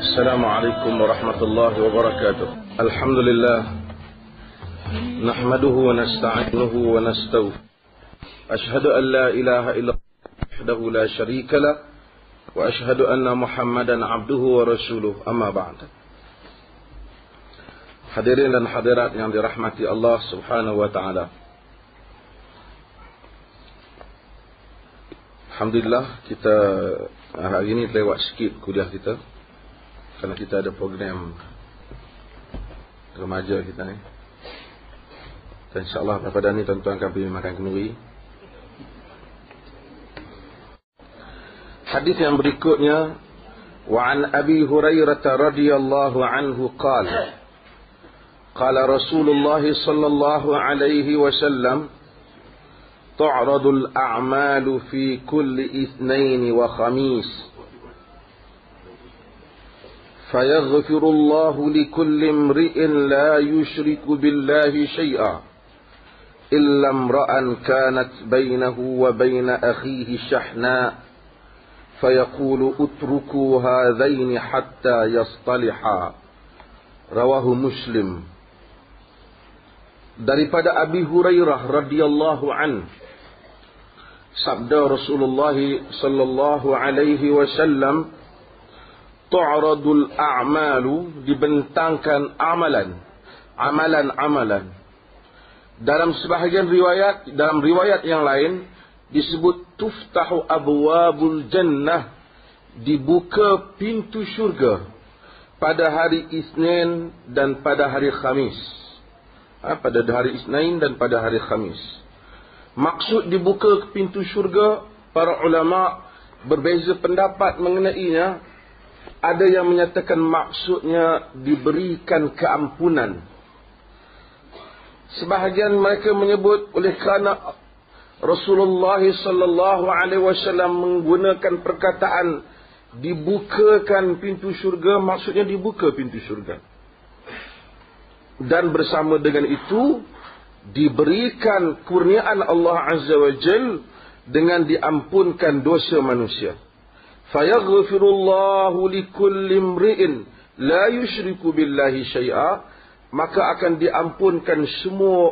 السلام عليكم ورحمة الله وبركاته. الحمد لله نحمده ونستعينه ونستغفره. أشهد أن لا إله إلا الله وحده لا شريك له وأشهد أن محمدا عبده ورسوله. أما بعد. Hadirin dan hadirat yang dirahmati Allah Subhanahu wa taala. Alhamdulillah, kita hari ini lewat sikit kuliah kita kerana kita ada program remaja kita ni. Dan insya-Allah pada ni tuan-tuan akan pergi makan kenduri. Hadis yang berikutnya, wa an Abi Hurairah radhiyallahu anhu qala qala Rasulullah sallallahu alaihi wasallam tu'radul a'malu fi kulli itsnain wa khamis fayaghfirullahu likulli imri'in la yushriku billahi shay'a illa imra'an kanat bainahu wa baina akhihi shahna fayaqulu utruku hadhaini hatta yastaliha. Rawahu Muslim. Daripada Abi Hurairah radhiyallahu an, sabda Rasulullah sallallahu alaihi wasallam, tu'radul a'malu, dibentangkan amalan. Dalam sebahagian riwayat, dalam riwayat yang lain disebut tuftahu abwabul jannah, dibuka pintu syurga pada hari Isnin dan pada hari Khamis. Pada hari Isnin dan pada hari Khamis. Maksud dibuka pintu syurga, para ulama berbeza pendapat mengenainya. Ada yang menyatakan maksudnya diberikan keampunan. Sebahagian mereka menyebut oleh kerana Rasulullah sallallahu alaihi wasallam menggunakan perkataan dibukakan pintu syurga, maksudnya dibuka pintu syurga. Dan bersama dengan itu diberikan kurniaan Allah Azza wa Jal dengan diampunkan dosa manusia. Fayaghfirullahu likulli imri'in la yushriku billahi syai'a, maka akan diampunkan semua,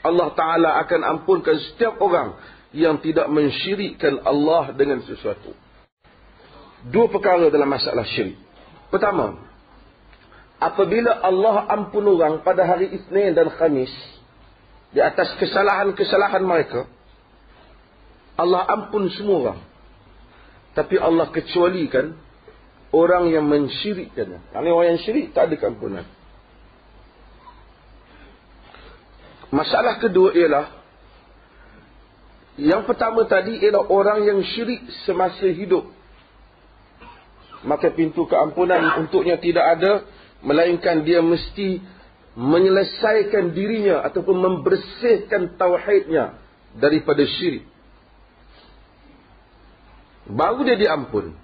Allah Ta'ala akan ampunkan setiap orang yang tidak mensyirikkan Allah dengan sesuatu. Dua perkara dalam masalah syirik. Pertama, apabila Allah ampun orang pada hari Isnin dan Khamis di atas kesalahan-kesalahan mereka, Allah ampun semua orang. Tapi Allah kecualikan orang yang mensyirikkannya. Kerana orang yang syirik tak ada keampunan. Masalah kedua ialah, yang pertama tadi ialah orang yang syirik semasa hidup, maka pintu keampunan untuknya tidak ada, melainkan dia mesti menyelesaikan dirinya ataupun membersihkan tauhidnya daripada syirik, baru dia diampun.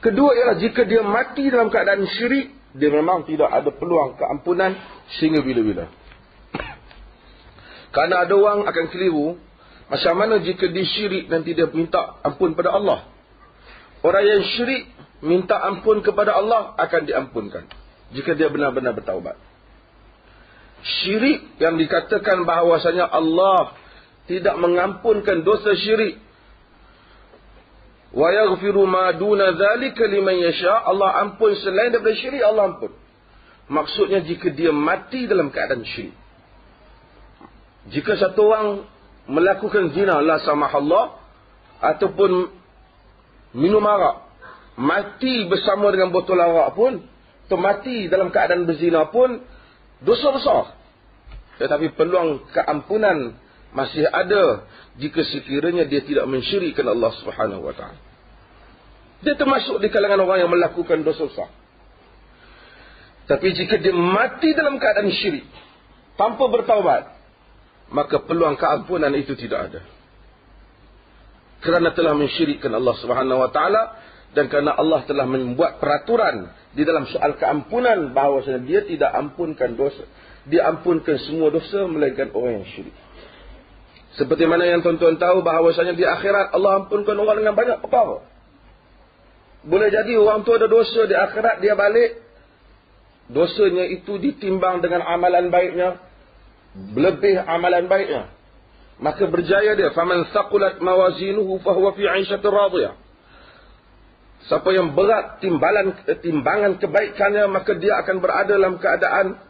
Kedua ialah jika dia mati dalam keadaan syirik, dia memang tidak ada peluang keampunan sehingga bila-bila. Kerana ada orang akan keliru, macam mana jika dia syirik nanti dia minta ampun pada Allah. Orang yang syirik minta ampun kepada Allah akan diampunkan jika dia benar-benar bertaubat. Syirik yang dikatakan bahawasanya Allah tidak mengampunkan dosa syirik, wa yaghfiru ma duna dzalika liman yasha, Allah ampun selain daripada syirik, Allah ampun. Maksudnya jika dia mati dalam keadaan syirik. Jika satu orang melakukan zina, la samahallah, ataupun minum arak, mati bersama dengan botol arak pun, atau mati dalam keadaan berzina pun, dosa besar. Tetapi peluang keampunan masih ada jika sekiranya dia tidak mensyirikkan Allah Subhanahu wa taala. Dia termasuk di kalangan orang yang melakukan dosa besar. Tapi jika dia mati dalam keadaan syirik tanpa bertaubat, maka peluang keampunan itu tidak ada. Kerana telah mensyirikkan Allah Subhanahu wa taala, dan kerana Allah telah membuat peraturan di dalam soal keampunan bahawasanya dia tidak ampunkan dosa, dia ampunkan semua dosa melainkan orang yang syirik. Seperti mana yang tuan-tuan tahu bahawasanya di akhirat Allah ampunkan orang dengan banyak perkara. boleh jadi orang tu ada dosa di akhirat, dia balik, dosanya itu ditimbang dengan amalan baiknya, lebih amalan baiknya, maka berjaya dia. Faman thaqulat mawazinuhu fahuwa fi 'aishatir radiyah. Siapa yang berat timbangan kebaikannya, maka dia akan berada dalam keadaan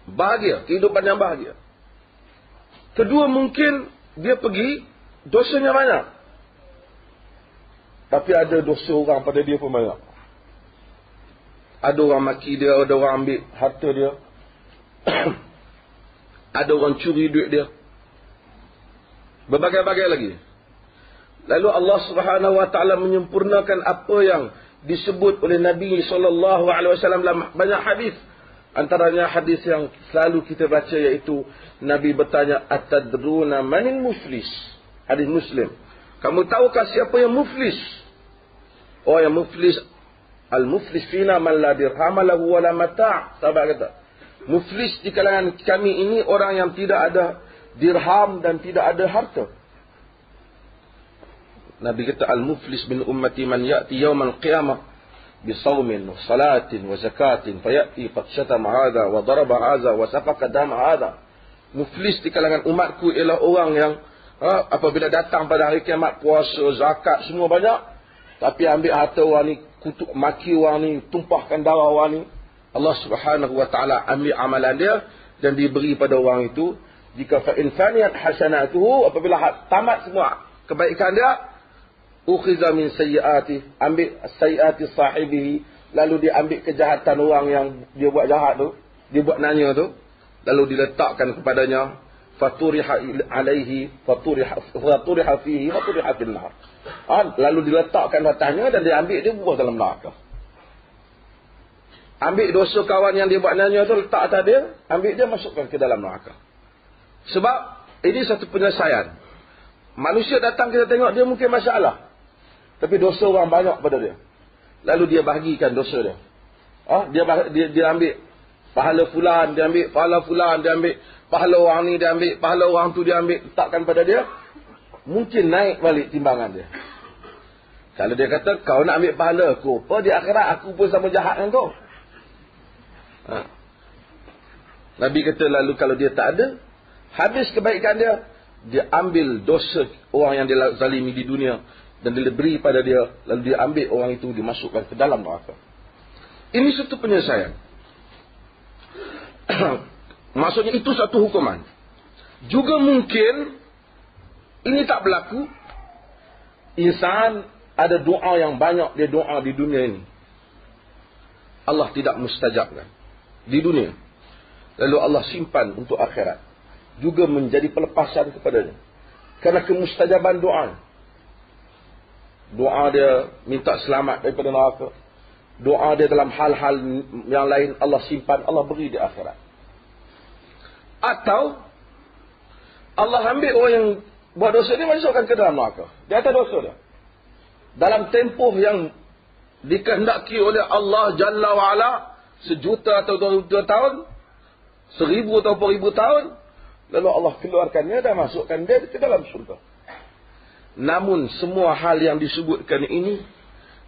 bahagia, kehidupan yang bahagia. Kedua, mungkin dia pergi, dosanya banyak, tapi ada dosa orang pada dia pun banyak. Ada orang maki dia, ada orang ambil harta dia, ada orang curi duit dia, berbagai-bagai lagi. Lalu Allah Subhanahu Wa Taala menyempurnakan apa yang disebut oleh Nabi SAW dalam banyak hadis. Antaranya hadis yang selalu kita baca, iaitu Nabi bertanya, atadruna manil muflis? Hadis Muslim. Kamu tahukah siapa yang muflis? Oh, yang muflis, al-muflis fina man la dirham lahu wala mata'. Sahabat kata, muflis di kalangan kami ini orang yang tidak ada dirham dan tidak ada harta. Nabi kata, al-muflis min ummati man ya'ti yawmal qiyamah bisawmin wa salatin wa zakatin fayati qad syatama hadha wa daraba hadha wa safaka dama hadha. Muflis di kalangan umatku ialah orang yang apabila datang pada hari kiamat, puasa, zakat, semua banyak, tapi ambil harta orang ni, kutuk maki orang ni, tumpahkan darah orang ni. Allah Subhanahu Wa Taala ambil amalan dia dan diberi pada orang itu. Jika fa in faniyat hasanatuhu, apabila tamat semua kebaikan dia, ukhiza min sayyiati, ambil sayyiati sahibihi, lalu dia ambil kejahatan orang yang dia buat jahat tu, dia buat nanya tu, lalu diletakkan kepadanya, faturiha alaihi faturiha fihi faturiha fil nar. Lalu diletakkan atasnya dan dia ambil, dia buang dalam neraka. Ambil dosa kawan yang dia buat nanya tu, letak atas dia, ambil dia, masukkan ke dalam neraka. Sebab ini satu penyelesaian. Manusia datang, kita tengok dia mungkin masalah, tapi dosa orang banyak pada dia. Lalu dia bahagikan dosa dia. Dia ambil pahala fulan, dia ambil pahala fulan, dia ambil pahala orang ni, dia ambil pahala orang tu, dia ambil, letakkan pada dia. Mungkin naik balik timbangan dia. Kalau dia kata, kau nak ambil pahala aku, apa di akhirat aku pun sama jahat dengan kau. Nabi kata, lalu kalau dia tak ada, habis kebaikan dia, dia ambil dosa orang yang dia zalimi di dunia dan dia beri pada dia, lalu dia ambil orang itu, dimasukkan ke dalam neraka. Ini satu penyelesaian. Maksudnya itu satu hukuman. Juga mungkin ini tak berlaku, insan ada doa yang banyak dia doa di dunia ini, Allah tidak mustajabkan di dunia, lalu Allah simpan untuk akhirat, juga menjadi pelepasan kepadanya. Karena kemustajaban doa, doa dia minta selamat daripada neraka, doa dia dalam hal-hal yang lain Allah simpan, Allah beri di akhirat. Atau Allah ambil orang yang buat dosa ni, masukkan ke dalam neraka, dia atas dosa dia, dalam tempoh yang dikehendaki oleh Allah Jalla wa'ala, 1 juta atau 2 juta tahun, 1000 atau 1000 tahun, lalu Allah keluarkannya dan masukkan dia ke dalam syurga. Namun semua hal yang disebutkan ini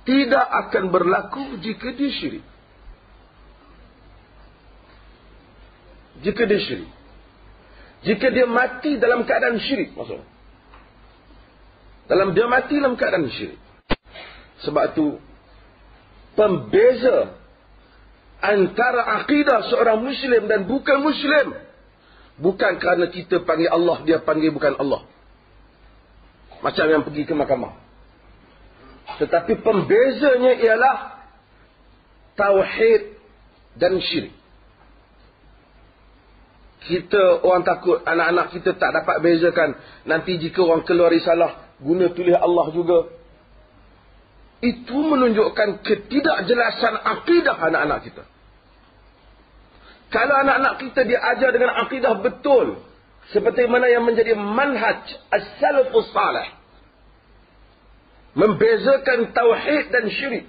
tidak akan berlaku jika dia syirik. Jika dia syirik, jika dia mati dalam keadaan syirik, maksudnya dia mati dalam keadaan syirik. Sebab itu pembeza antara akidah seorang Muslim dan bukan Muslim bukan kerana kita panggil Allah, dia panggil bukan Allah, macam yang pergi ke mahkamah. Tetapi pembezanya ialah tauhid dan syirik. Kita orang takut anak-anak kita tak dapat bezakan, nanti jika orang keluar risalah guna tulis Allah juga. Itu menunjukkan ketidakjelasan akidah anak-anak kita. Kalau anak-anak kita diajar dengan akidah betul, seperti mana yang menjadi manhaj as-salafus salih, membezakan tauhid dan syirik,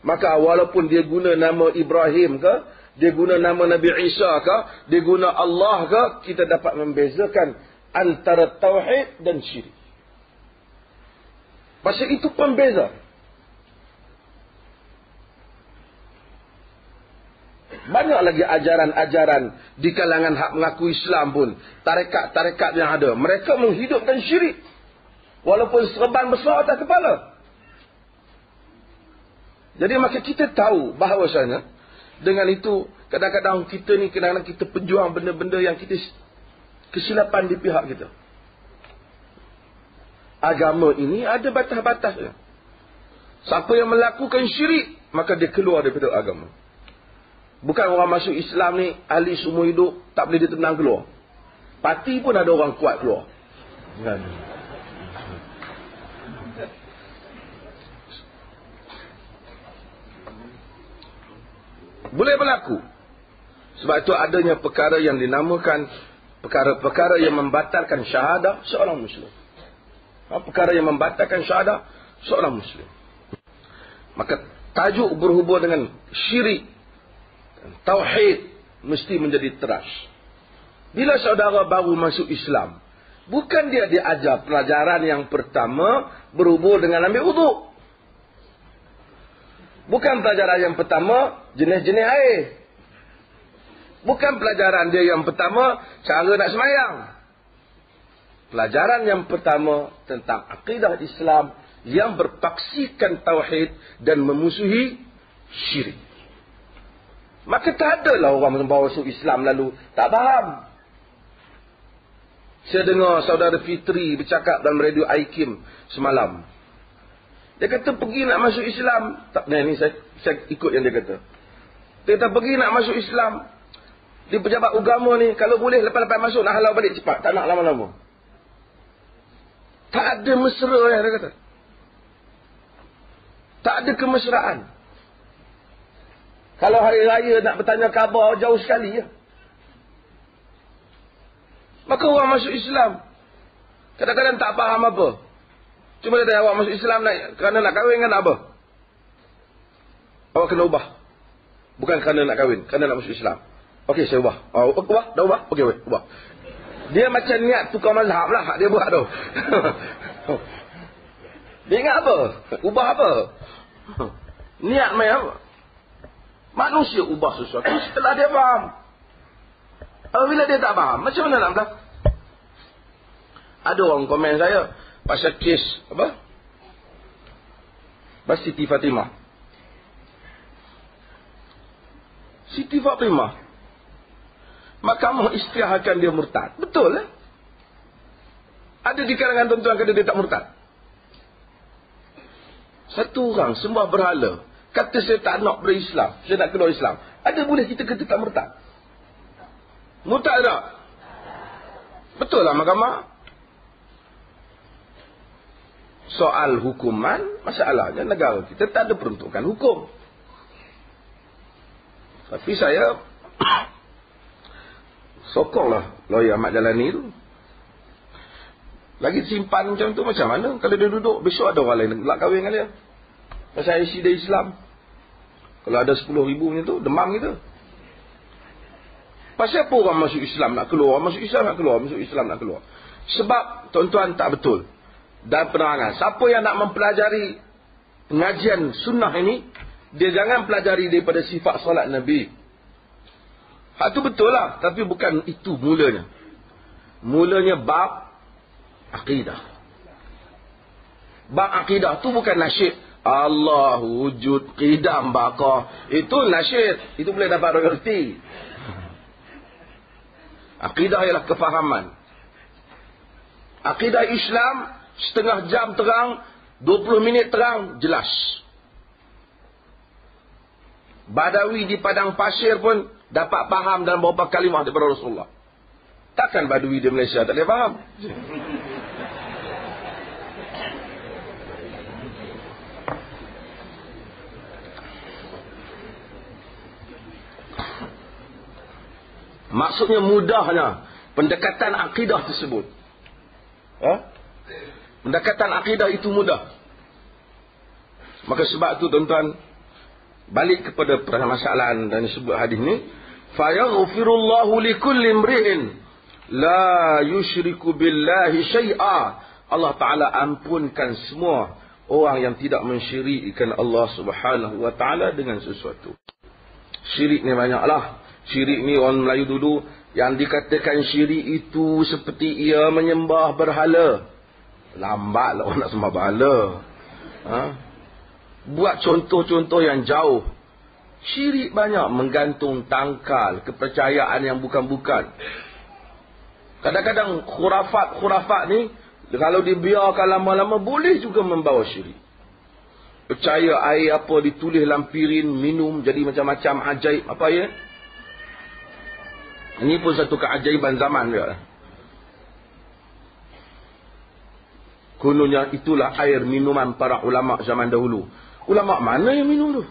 maka walaupun dia guna nama Ibrahim ke, dia guna nama Nabi Isa ke, dia guna Allah ke, kita dapat membezakan antara tauhid dan syirik. Pasal itu pembeza. Banyak lagi ajaran-ajaran di kalangan hak mengaku Islam pun. Tarekat-tarekat yang ada. Mereka menghidupkan syirik. Walaupun serban besar atas kepala. Jadi maka kita tahu bahawasanya dengan itu kadang-kadang kita ni kadang-kadang kita pejuang benda-benda yang kita kesilapan di pihak kita. Agama ini ada batas-batasnya. Siapa yang melakukan syirik, maka dia keluar daripada agama. Bukan orang masuk Islam ni ahli semua hidup tak boleh ditenang keluar. Parti pun ada orang kuat keluar. Boleh berlaku. Sebab itu adanya perkara yang dinamakan perkara-perkara yang membatalkan syahadah seorang Muslim. Perkara yang membatalkan syahadah seorang Muslim. Maka tajuk berhubung dengan syirik, tauhid mesti menjadi teras. Bila saudara baru masuk Islam, bukan dia diajar pelajaran yang pertama berhubung dengan ambil wuduk. Bukan pelajaran yang pertama jenis-jenis air. Bukan pelajaran dia yang pertama cara nak semayang. Pelajaran yang pertama tentang akidah Islam yang berpaksikan tauhid dan memusuhi syirik. Maka tak adalah orang bawa masuk Islam lalu tak faham. Saya dengar saudara Fitri bercakap dalam radio Aikim semalam. Dia kata pergi nak masuk Islam. Tak, ni saya ikut yang dia kata. Dia kata pergi nak masuk Islam. Di pejabat agama ni, kalau boleh lepas-lepas masuk nak halau balik cepat. Tak nak lama-lama. Tak ada mesra yang dia kata. Tak ada kemesraan. Kalau hari raya nak bertanya khabar jauh sekali ya. Maka orang masuk Islam kadang-kadang tak faham apa. Cuma dia tanya awak masuk Islam kerana nak kahwin kan apa? Awak kena ubah. Bukan kerana nak kahwin, kerana nak masuk Islam. Okey, saya ubah. Ubah? Dah ubah? Okey, ubah. Dia macam niat tukar mazhab lah dia buat tu. Dia ingat apa? Ubah apa? Niat main apa? Manusia ubah sesuatu setelah dia faham. Apabila dia tak faham, macam mana nak berlaku? Ada orang komen saya pasal kes apa? Siti Fatimah. Siti Fatimah, mahkamah isytiharkan dia murtad. Betul lah. Ada di kalangan tuan-tuan kata dia tak murtad. Satu orang sembah berhala, kata saya tak nak berislam, saya nak keluar Islam. Ada boleh kita kata tak murtad? Murtad tak? Betul lah mahkamah. Soal hukuman, masalahnya negara kita tak ada peruntukan hukum. Tapi saya sokonglah lawyer Ahmad Jalani tu. Lagi simpan macam tu macam mana? Kalau dia duduk, besok ada orang lain nak kahwin dengan dia. Pasal IC dia Islam. Kalau ada 10,000 macam tu, demam kita. Pasal apa orang masuk Islam nak keluar? Masuk Islam nak keluar, masuk Islam nak keluar. Sebab tuan-tuan tak betul. Dan penerangan, siapa yang nak mempelajari pengajian sunnah ini, dia jangan pelajari daripada sifat solat Nabi. Hak tu betul lah, tapi bukan itu mulanya. Mulanya bab akidah. Bab akidah tu bukan nasyid Allah wujud qidam baqah. Itu nasyid, itu boleh dapat royalty. Akidah ialah kefahaman. Akidah Islam setengah jam terang, 20 minit terang, jelas. Badawi di padang pasir pun dapat faham dalam beberapa kalimah daripada Rasulullah. Takkan Badawi di Malaysia tak boleh faham? Maksudnya mudahnya pendekatan akidah tersebut. Pendekatan akidah itu mudah. Maka sebab itu tuan-tuan, balik kepada permasalahan dan disebut hadis ni, fayaghfirullahu likulli imri'in la yusyriku billahi syai'a. Allah Taala ampunkan semua orang yang tidak mensyirikkan Allah Subhanahu wa taala dengan sesuatu. Syirik ni banyaklah. Syirik ni orang Melayu dulu yang dikatakan syirik itu seperti ia menyembah berhala. Lambatlah orang nak sembah berhala. Buat contoh-contoh yang jauh. Syirik banyak menggantung tangkal, kepercayaan yang bukan-bukan. Kadang-kadang khurafat ni kalau dibiarkan lama-lama boleh juga membawa syirik. Percaya air apa ditulis dalam pirin, minum jadi macam-macam ajaib apa ya. Ini pun satu keajaiban zaman dia. Kononnya itulah air minuman para ulama zaman dahulu. Ulama mana yang minum tu?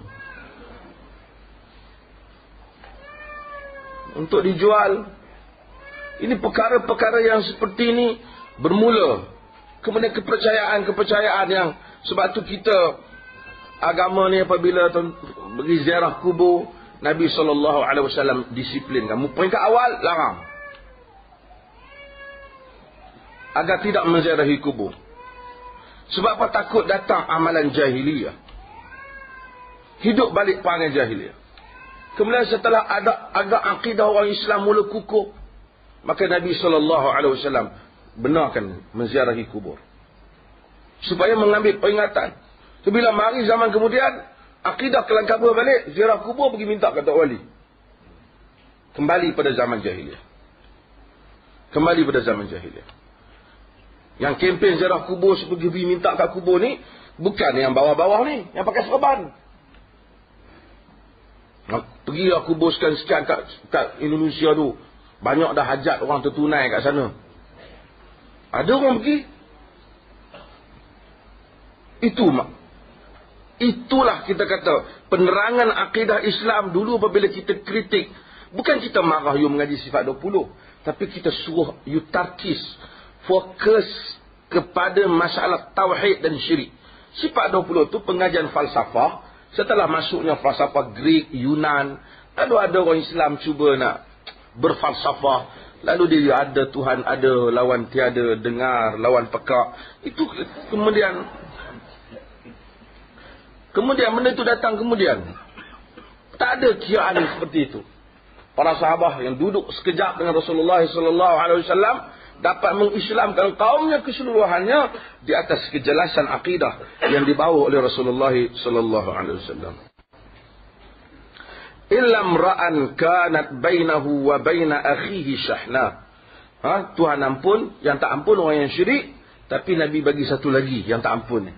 Untuk dijual. Ini perkara-perkara yang seperti ini bermula. Kemudian kepercayaan yang sebab tu kita agama ni apabila pergi ziarah kubur Nabi SAW disiplinkan. Peringkat awal larang. Agar tidak menziarahi kubur. Sebab apa? Takut datang amalan jahiliyah. Hidup balik perangai jahiliyah. Kemudian setelah ada agak akidah orang Islam mula kukuh, maka Nabi SAW benarkan menziarahi kubur. Supaya mengambil peringatan. Bila mari zaman kemudian, akidah kelang kabur balik, ziarah kubur pergi minta kata wali. Kembali pada zaman jahiliyah. Kembali pada zaman jahiliyah. Yang kempen ziarah kubur pergi minta kat kubur ni, bukan yang bawah-bawah ni, yang pakai serban. Pergilah kubur sekian-sekian kat Indonesia tu. Banyak dah hajat orang tertunai kat sana. Ada orang pergi. Itulah kita kata penerangan akidah Islam dulu apabila kita kritik. Bukan kita marah you mengaji sifat 20. Tapi kita suruh you tarkis. Fokus kepada masalah tauhid dan syirik. Sifat 20 tu pengajian falsafah. Setelah masuknya falsafah Greek, Yunan. Lalu ada orang Islam cuba nak berfalsafah. Lalu dia ada Tuhan ada, lawan tiada, dengar, lawan pekak. Itu kemudian benda itu datang kemudian. Tak ada kiraan seperti itu. Para sahabat yang duduk sekejap dengan Rasulullah SAW dapat mengislamkan kaumnya keseluruhannya di atas kejelasan akidah yang dibawa oleh Rasulullah SAW. Illam ra'an kanat bainahu wa baina akhihi syahna. Tuhan ampun, yang tak ampun orang yang syirik, tapi Nabi bagi satu lagi yang tak ampun.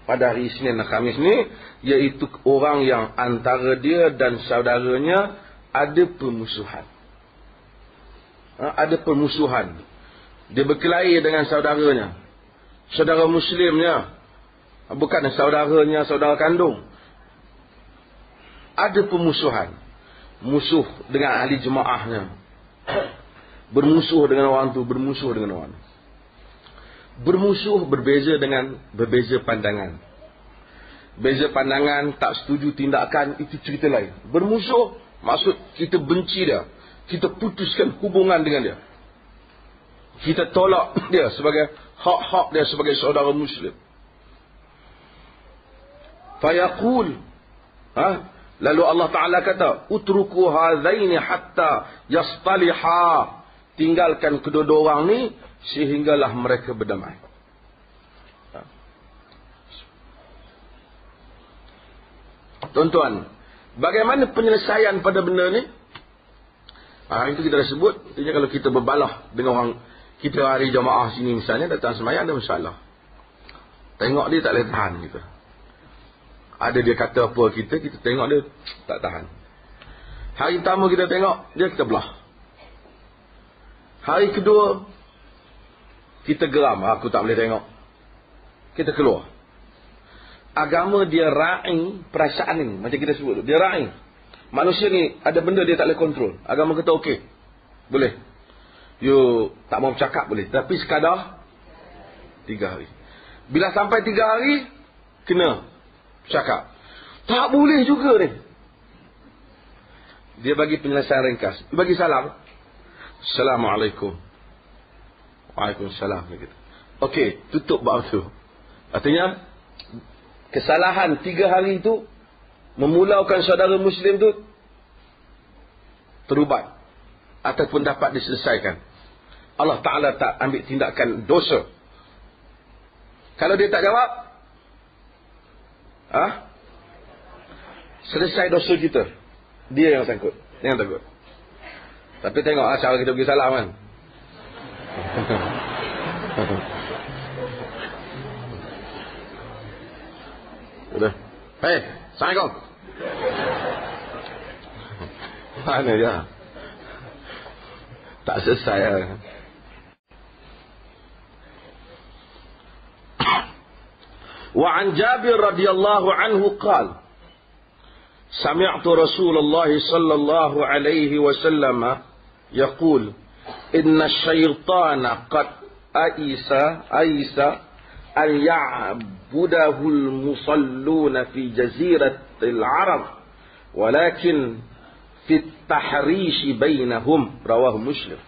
Pada hari Isnin dan Khamis ni, iaitu orang yang antara dia dan saudaranya ada permusuhan. Ada permusuhan. Dia berkelahi dengan saudaranya. Saudara Muslimnya. Bukan saudaranya, saudara kandung. Ada permusuhan. Musuh dengan ahli jemaahnya. Bermusuh dengan orang tu, bermusuh dengan orang. Bermusuh berbeza dengan berbeza pandangan. Beza pandangan, tak setuju tindakan, itu cerita lain. Bermusuh, maksud kita benci dia. Kita putuskan hubungan dengan dia. Kita tolak dia sebagai hak-hak dia sebagai saudara Muslim. Fayaqul. Lalu Allah Ta'ala kata, utruku hadzaini hatta yastaliha. Tinggalkan kedua-dua orang ni sehinggalah mereka berdamai. Tuan-tuan, bagaimana penyelesaian pada benda ni? Itu kita dah sebut. Artinya kalau kita berbalah dengan orang, kita hari jamaah sini misalnya, datang sembahyang ada masalah. Tengok dia tak boleh tahan kita. Ada dia kata apa kita tengok dia tak tahan. Hari pertama kita tengok dia, kita belah. Hari kedua kita geram, aku tak boleh tengok. Kita keluar. Agama dia ra'i perasaan ni, macam kita sebut, dia ra'i. Manusia ni ada benda dia tak boleh kontrol. Agama kata okey, boleh. You tak mau bercakap boleh, tapi sekadar 3 hari. Bila sampai 3 hari kena bercakap. Tak boleh juga ni. Dia bagi penyelesaian ringkas. Dia bagi salam. Assalamualaikum. Waalaikumsalam. Okey, tutup bab tu. Artinya kesalahan 3 hari itu memulaukan saudara Muslim tu terubat ataupun dapat diselesaikan. Allah Ta'ala tak ambil tindakan dosa. Kalau dia tak jawab, selesai dosa kita. Dia yang sangkut. Dia yang takut. Tapi tengok cara kita pergi salam kan. Sudah. Hei, Assalamualaikum. Mana dia? Tak selesai lah. وعن جابر رضي الله عنه قال سمعت رسول الله صلى الله عليه وسلم يقول إن الشيطان قد أيس أن يعبده المصلون في جزيرة العرب ولكن في التحريش بينهم رواه مسلم.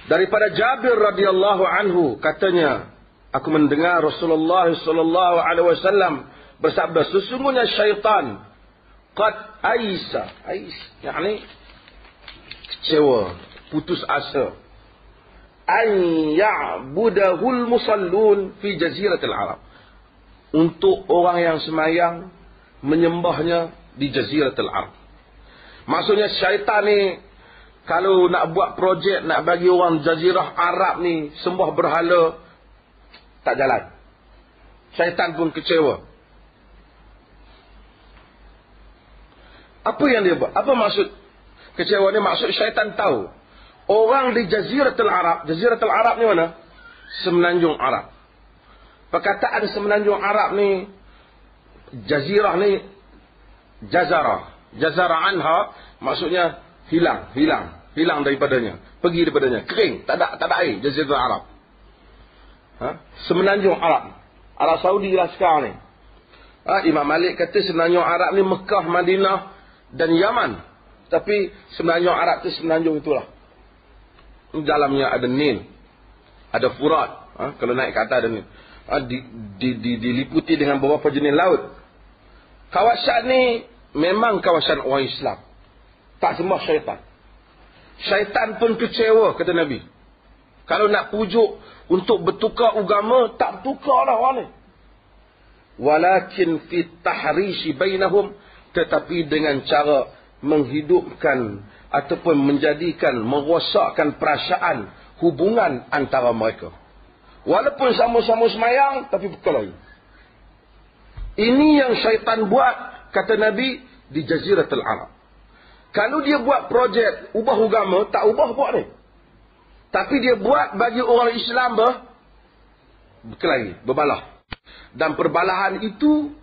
Daripada Jabir radhiyallahu anhu katanya, aku mendengar Rasulullah sallallahu alaihi wasallam bersabda, sesungguhnya syaitan qad aisa, yakni kecewa, putus asa, an ya'budahul musallun fi jaziratil arab, untuk orang yang semayang menyembahnya di jaziratul arab. Maksudnya syaitan ni kalau nak buat projek nak bagi orang jazirah Arab ni sembah berhala, tak jalan. Syaitan pun kecewa. Apa yang dia buat? Apa maksud kecewa ni? Maksud syaitan tahu orang di Jaziratul Arab. Jaziratul Arab ni mana? Semenanjung Arab. Perkataan semenanjung Arab ni, jazirah ni jazarah. Jazarah anha maksudnya hilang daripadanya, pergi daripadanya, kering, tak ada air. Jaziratul Arab. Semenanjung Arab. Arab Saudi lah sekarang ni. Imam Malik kata semenanjung Arab ni Mekah, Madinah dan Yaman. Tapi semenanjung Arab tu semenanjung itulah. Dalamnya ada Nil, ada Furat. Kalau naik ke atas ada Nil. Diliputi dengan beberapa jenis laut. Kawasan ni memang kawasan orang Islam. Tak sembah syaitan. Syaitan pun kecewa, kata Nabi. Kalau nak pujuk untuk bertukar agama, tak tukarlah orang ni. Walakin fi tahrishi bainahum, tetapi dengan cara menghidupkan ataupun menjadikan, merosakkan perasaan hubungan antara mereka. Walaupun sama-sama semayang, tapi perkara lain. Ini yang syaitan buat, kata Nabi, di Jaziratul Arab. Kalau dia buat projek ubah agama, tak ubah buat ni. Tapi dia buat bagi orang Islam berkelahi, berbalah. Dan perbalahan itu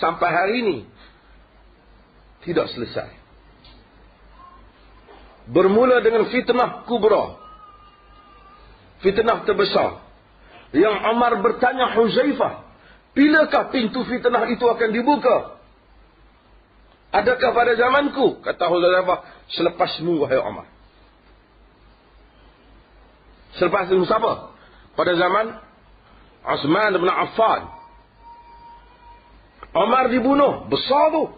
sampai hari ini tidak selesai. Bermula dengan fitnah kubra, fitnah terbesar, yang Umar bertanya Huzaifah, bilakah pintu fitnah itu akan dibuka? Adakah pada zamanku? Kata Huzaifah, selepasmu wahai Umar. Selepas itu siapa? Pada zaman Uthman bin Affan. Umar dibunuh, besar tu.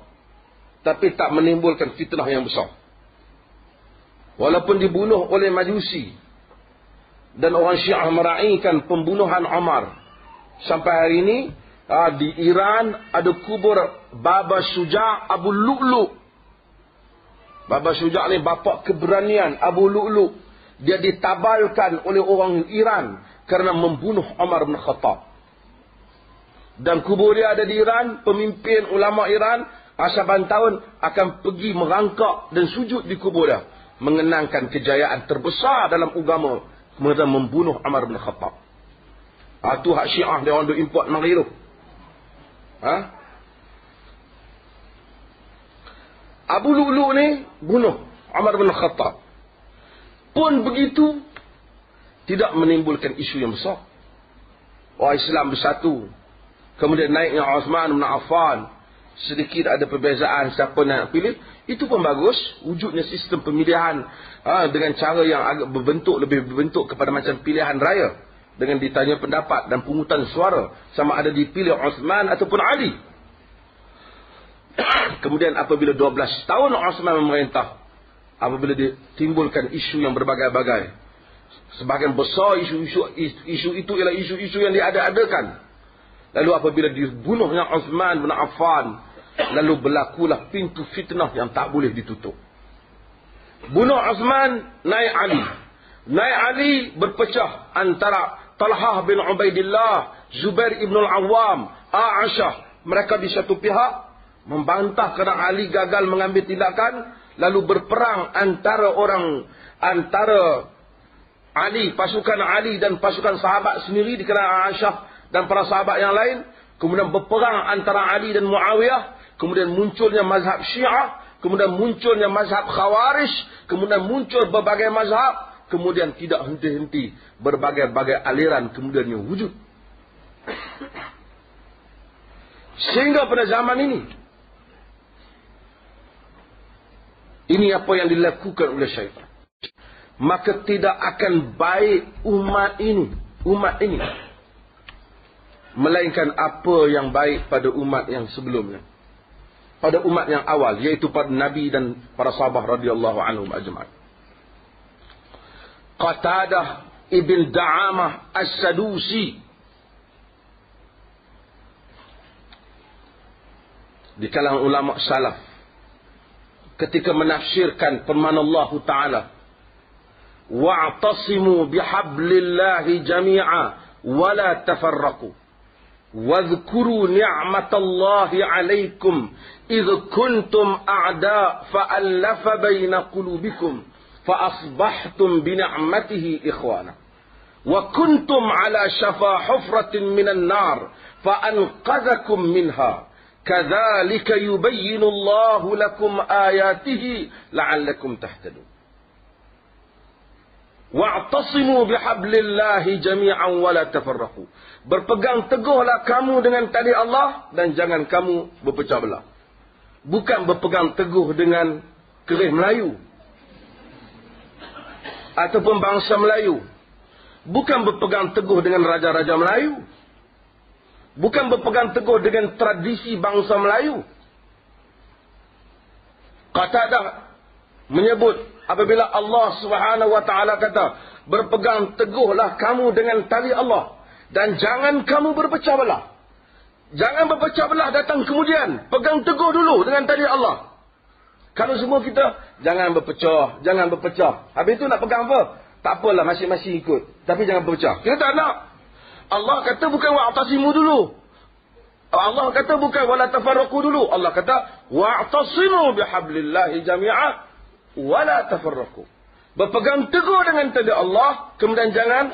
Tapi tak menimbulkan fitnah yang besar. Walaupun dibunuh oleh Majusi. Dan orang Syiah meraihkan pembunuhan Umar. Sampai hari ini, di Iran ada kubur Baba Syuja' Abu Lu'lu'. Baba Syuja' ni bapa keberanian, Abu Lu'lu'. Dia ditabalkan oleh orang Iran kerana membunuh Umar bin Khattab. Dan kubur dia ada di Iran. Pemimpin ulama Iran Asyaban tahun akan pergi merangkak dan sujud di kubur dia, mengenangkan kejayaan terbesar dalam agama, mereka membunuh Umar bin Khattab. Itu hak Syiah dia orang duk import mari tu. Abu Lu'lu' ni bunuh Umar bin Khattab. Pun begitu, tidak menimbulkan isu yang besar. Orang Islam bersatu. Kemudian naiknya Uthman bin Affan. Sedikit ada perbezaan siapa nak pilih. Itu pun bagus. Wujudnya sistem pemilihan dengan cara yang agak lebih berbentuk kepada macam pilihan raya. Dengan ditanya pendapat dan pungutan suara. Sama ada dipilih Uthman ataupun Ali. Kemudian apabila 12 tahun Uthman memerintah, apabila ditimbulkan isu yang berbagai-bagai. Sebahagian besar isu itu ialah isu-isu yang diada-adakan. Lalu apabila dibunuhnya Uthman bin Affan, lalu berlakulah pintu fitnah yang tak boleh ditutup. Bunuh Uthman, naik Ali. Naik Ali berpecah antara Talhah bin Ubaidillah, Zubair ibn al-Awwam, Aisyah. Mereka di satu pihak membantah kerana Ali gagal mengambil tindakan, lalu berperang antara Ali, pasukan Ali dan pasukan sahabat sendiri dikenal Aisyah dan para sahabat yang lain. Kemudian berperang antara Ali dan Muawiyah. Kemudian munculnya mazhab Syiah. Kemudian munculnya mazhab Khawarij. Kemudian muncul berbagai mazhab. Kemudian tidak henti-henti berbagai-bagai aliran kemudiannya wujud. Sehingga pada zaman ini apa yang dilakukan oleh syaitan. Maka tidak akan baik umat ini. Melainkan apa yang baik pada umat yang sebelumnya. Pada umat yang awal. Iaitu pada Nabi dan para sahabat radhiyallahu anhum ajma'in. Qatadah ibn Da'amah as-Sadusi. Di kalangan ulama salaf. Ketika menafsirkan firman Allah Ta'ala. Wa'tasimu bihablillahi jami'a wa la tafarraqu wadhkuru ni'matallahi 'alaikum idh kuntum a'da' fa'alafa baina qulubikum fa asbahtum bi ni'matihi ikhwana wa kuntum 'ala shafa hufratin minan nar fa anqadhakum minha kadzalika yubayyinu Allahu lakum ayatihi la'allakum tahtadun. Wa'tasimu bihablillahi jami'an wa la tafarraqu. Berpegang teguhlah kamu dengan tali Allah dan jangan kamu berpecah belah. Bukan berpegang teguh dengan kerih Melayu ataupun bangsa Melayu. Bukan berpegang teguh dengan raja-raja Melayu. Bukan berpegang teguh dengan tradisi bangsa Melayu. Qatadah menyebut apabila Allah Subhanahu wa taala kata, berpegang teguhlah kamu dengan tali Allah dan jangan kamu berpecah belah. Jangan berpecah belah datang kemudian. Pegang teguh dulu dengan tali Allah. Kalau semua kita jangan berpecah. Habis itu nak pegang apa? Tak apalah, masing-masing ikut. Tapi jangan berpecah. Kita tak nak. Allah kata bukan wa'tasimu dulu. Allah kata bukan wala tafarraqu dulu. Allah kata wa'tasimu bihablillahi jami'a wala tafarraqu. Berpegang teguh dengan tali Allah, kemudian jangan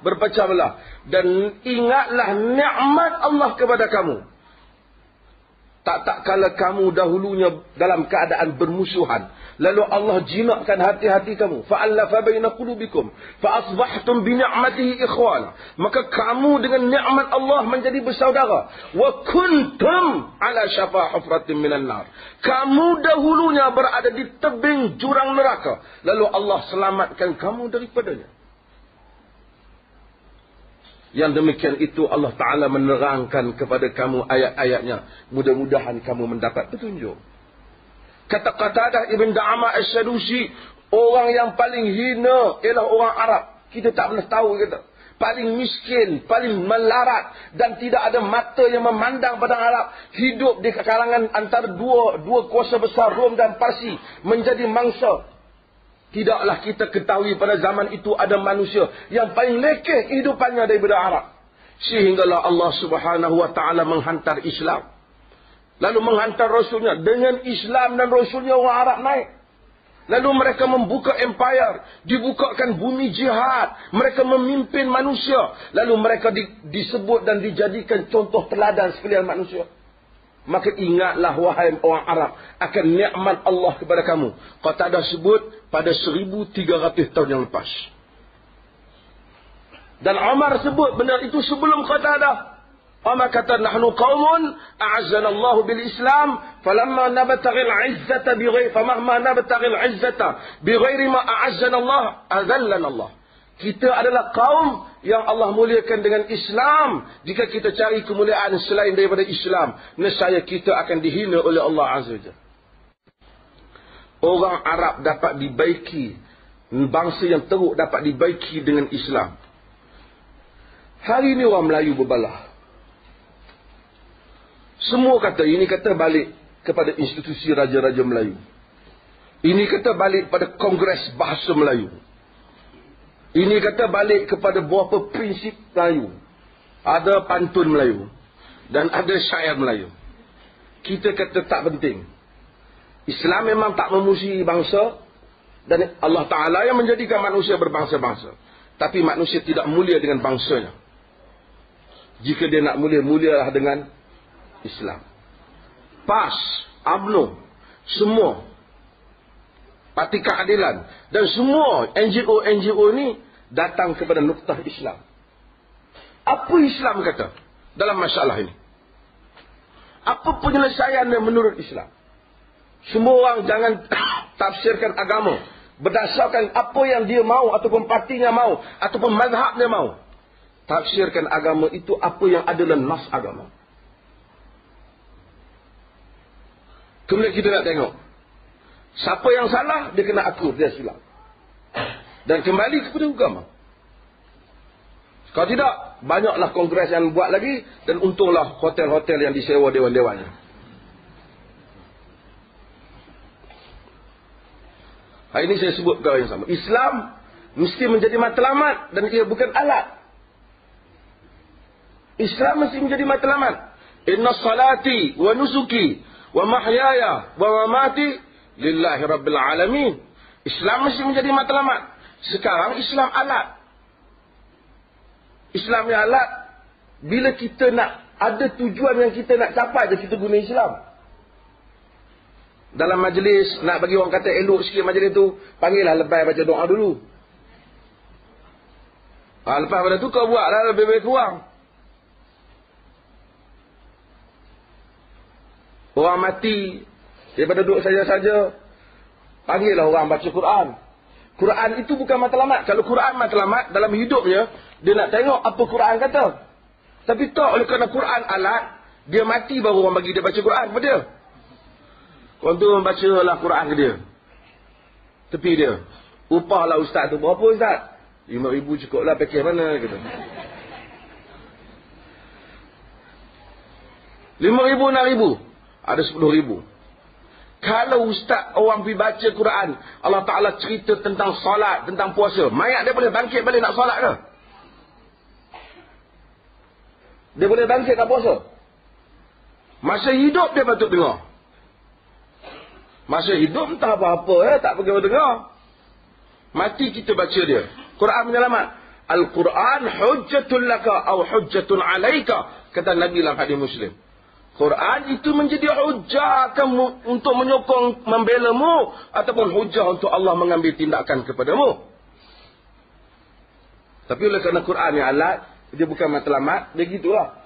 berpecah belah. Dan ingatlah nikmat Allah kepada kamu. Tak kala kamu dahulunya dalam keadaan bermusuhan, lalu Allah jinakkan hati-hati kamu, fa'alafa baina qulubikum fa asbahtum bi ni'matihi ikhwana. Maka kamu dengan nikmat Allah menjadi bersaudara. Wa kuntum ala syafa hufratin minan nar. Kamu dahulunya berada di tebing jurang neraka, lalu Allah selamatkan kamu daripadanya. Yang demikian itu Allah Ta'ala menerangkan kepada kamu ayat-ayatnya. Mudah-mudahan kamu mendapat petunjuk. Kata Qatadah Ibn Da'amah as-Sadusi, orang yang paling hina ialah orang Arab. Kita tak pernah tahu kata. Paling miskin, paling melarat dan tidak ada mata yang memandang pada Arab. Hidup di kalangan antara dua kuasa besar Rom dan Parsi, menjadi mangsa. Tidaklah kita ketahui pada zaman itu ada manusia yang paling lekeh kehidupannya daripada Arab. Sehinggalah Allah Subhanahu wa ta'ala menghantar Islam. Lalu menghantar Rasulnya. Dengan Islam dan Rasulnya orang Arab naik. Lalu mereka membuka empire. Dibukakan bumi jihad. Mereka memimpin manusia. Lalu mereka disebut dan dijadikan contoh teladan sekalian manusia. Maka ingatlah wahai orang Arab akan nikmat Allah kepada kamu. Qatadah sebut pada 1300 tahun yang lepas. Dan Umar sebut benar itu sebelum Qatadah. Umar kata, nahnu qaumun a'azzana Allah bil Islam falamma nabtaghil 'izzata bighairi famahma nabtaghil 'izzata bighairi ma a'azzana Allah azallana Allah. Kita adalah kaum yang Allah muliakan dengan Islam. Jika kita cari kemuliaan selain daripada Islam, nescaya kita akan dihina oleh Allah Azza wa Jalla. orang Arab dapat dibaiki, bangsa yang teruk dapat dibaiki dengan Islam. Hari ini orang Melayu berbalah. Semua kata, ini kata balik kepada institusi Raja-Raja Melayu. Ini kata balik pada Kongres Bahasa Melayu. Ini kata balik kepada beberapa prinsip Melayu. Ada pantun Melayu. Dan ada syair Melayu. Kita kata tak penting. Islam memang tak memusuhi bangsa. Dan Allah Ta'ala yang menjadikan manusia berbangsa-bangsa. Tapi manusia tidak mulia dengan bangsanya. Jika dia nak mulia, mulialah dengan Islam. PAS, UMNO, semua Parti Keadilan dan semua NGO ni datang kepada nuktah Islam. Apa Islam kata dalam masalah ini? Apa penyelesaiannya menurut Islam? Semua orang jangan tafsirkan agama berdasarkan apa yang dia mau ataupun partinya mau ataupun mazhabnya mau. Tafsirkan agama itu apa yang ada dalam nas agama. Kemudian kita nak tengok siapa yang salah, dia kena akur, dia silap. Dan kembali kepada agama. Kalau tidak, banyaklah kongres yang buat lagi. Dan untunglah hotel-hotel yang disewa dewan-dewannya. Hari ini saya sebut perkara yang sama. Islam mesti menjadi matlamat dan ia bukan alat. Islam mesti menjadi matlamat. Inna salati wa nusuki wa mahyaya wa mamati lillahi rabbil alamin. Islam mesti menjadi matlamat. Sekarang Islam alat. Islam ni alat. Bila kita nak ada tujuan yang kita nak capai je, kita guna Islam. Dalam majlis nak bagi orang kata elok sikit majlis tu, panggillah lebay baca doa dulu. Lepas pada tu kau buatlah lebih-lebih kurang. Orang mati daripada duduk saja-saja, panggillah orang baca Quran. Quran itu bukan matlamat. Kalau Quran matlamat, dalam hidupnya dia nak tengok apa Quran kata. Tapi tak, oleh kerana Quran alat, dia mati baru orang bagi dia baca Quran kepada dia. Kau tu membacalah Quran ke dia. Tepi dia. Upahlah ustaz tu. Berapa ustaz? 5,000 cukup lah, pakai mana? Kata. 5,000, 6,000. Ada 10,000. Kalau ustaz orang pergi baca Quran, Allah Ta'ala cerita tentang solat, tentang puasa, mayat dia boleh bangkit balik nak solat ke? Dia boleh bangkit nak puasa? Masa hidup dia patut dengar. Masa hidup entah apa-apa, tak pergi dengar. Mati kita baca dia. Quran menyelamat. Al-Quran hujjatun laka atau hujjatun alaika, kata Nabi dalam hadis Muslim. Quran itu menjadi hujah kamu untuk menyokong membela-mu ataupun hujah untuk Allah mengambil tindakan kepadamu. Tapi oleh kerana Quran ni alat, dia bukan matlamat, dia gitulah.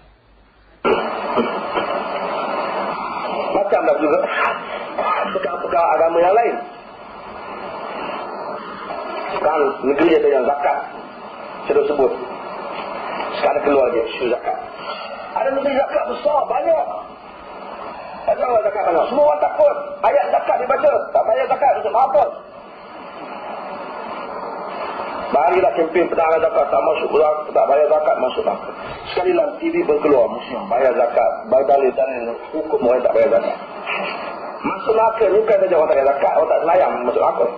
Macamlah juga perkara-perkara agama yang lain. Sekarang negeri ada yang zakat. Saya dah sebut. Sekarang keluar je isu zakat. Ada negeri zakat besar, banyak. Tak tahu zakat banyak. Semua orang takut. Ayat zakat dibaca. Tak bayar zakat, untuk apa? Marilah kempen pedang zakat. Tak masuk zakat, tak bayar zakat, masuk zakat. Sekali dalam TV berkeluar, Muslim bayar zakat. Bayar dan hukum orang tak bayar zakat. Masuk akal ni bukan saja orang tak bayar zakat. Orang tak selayang masuk akal.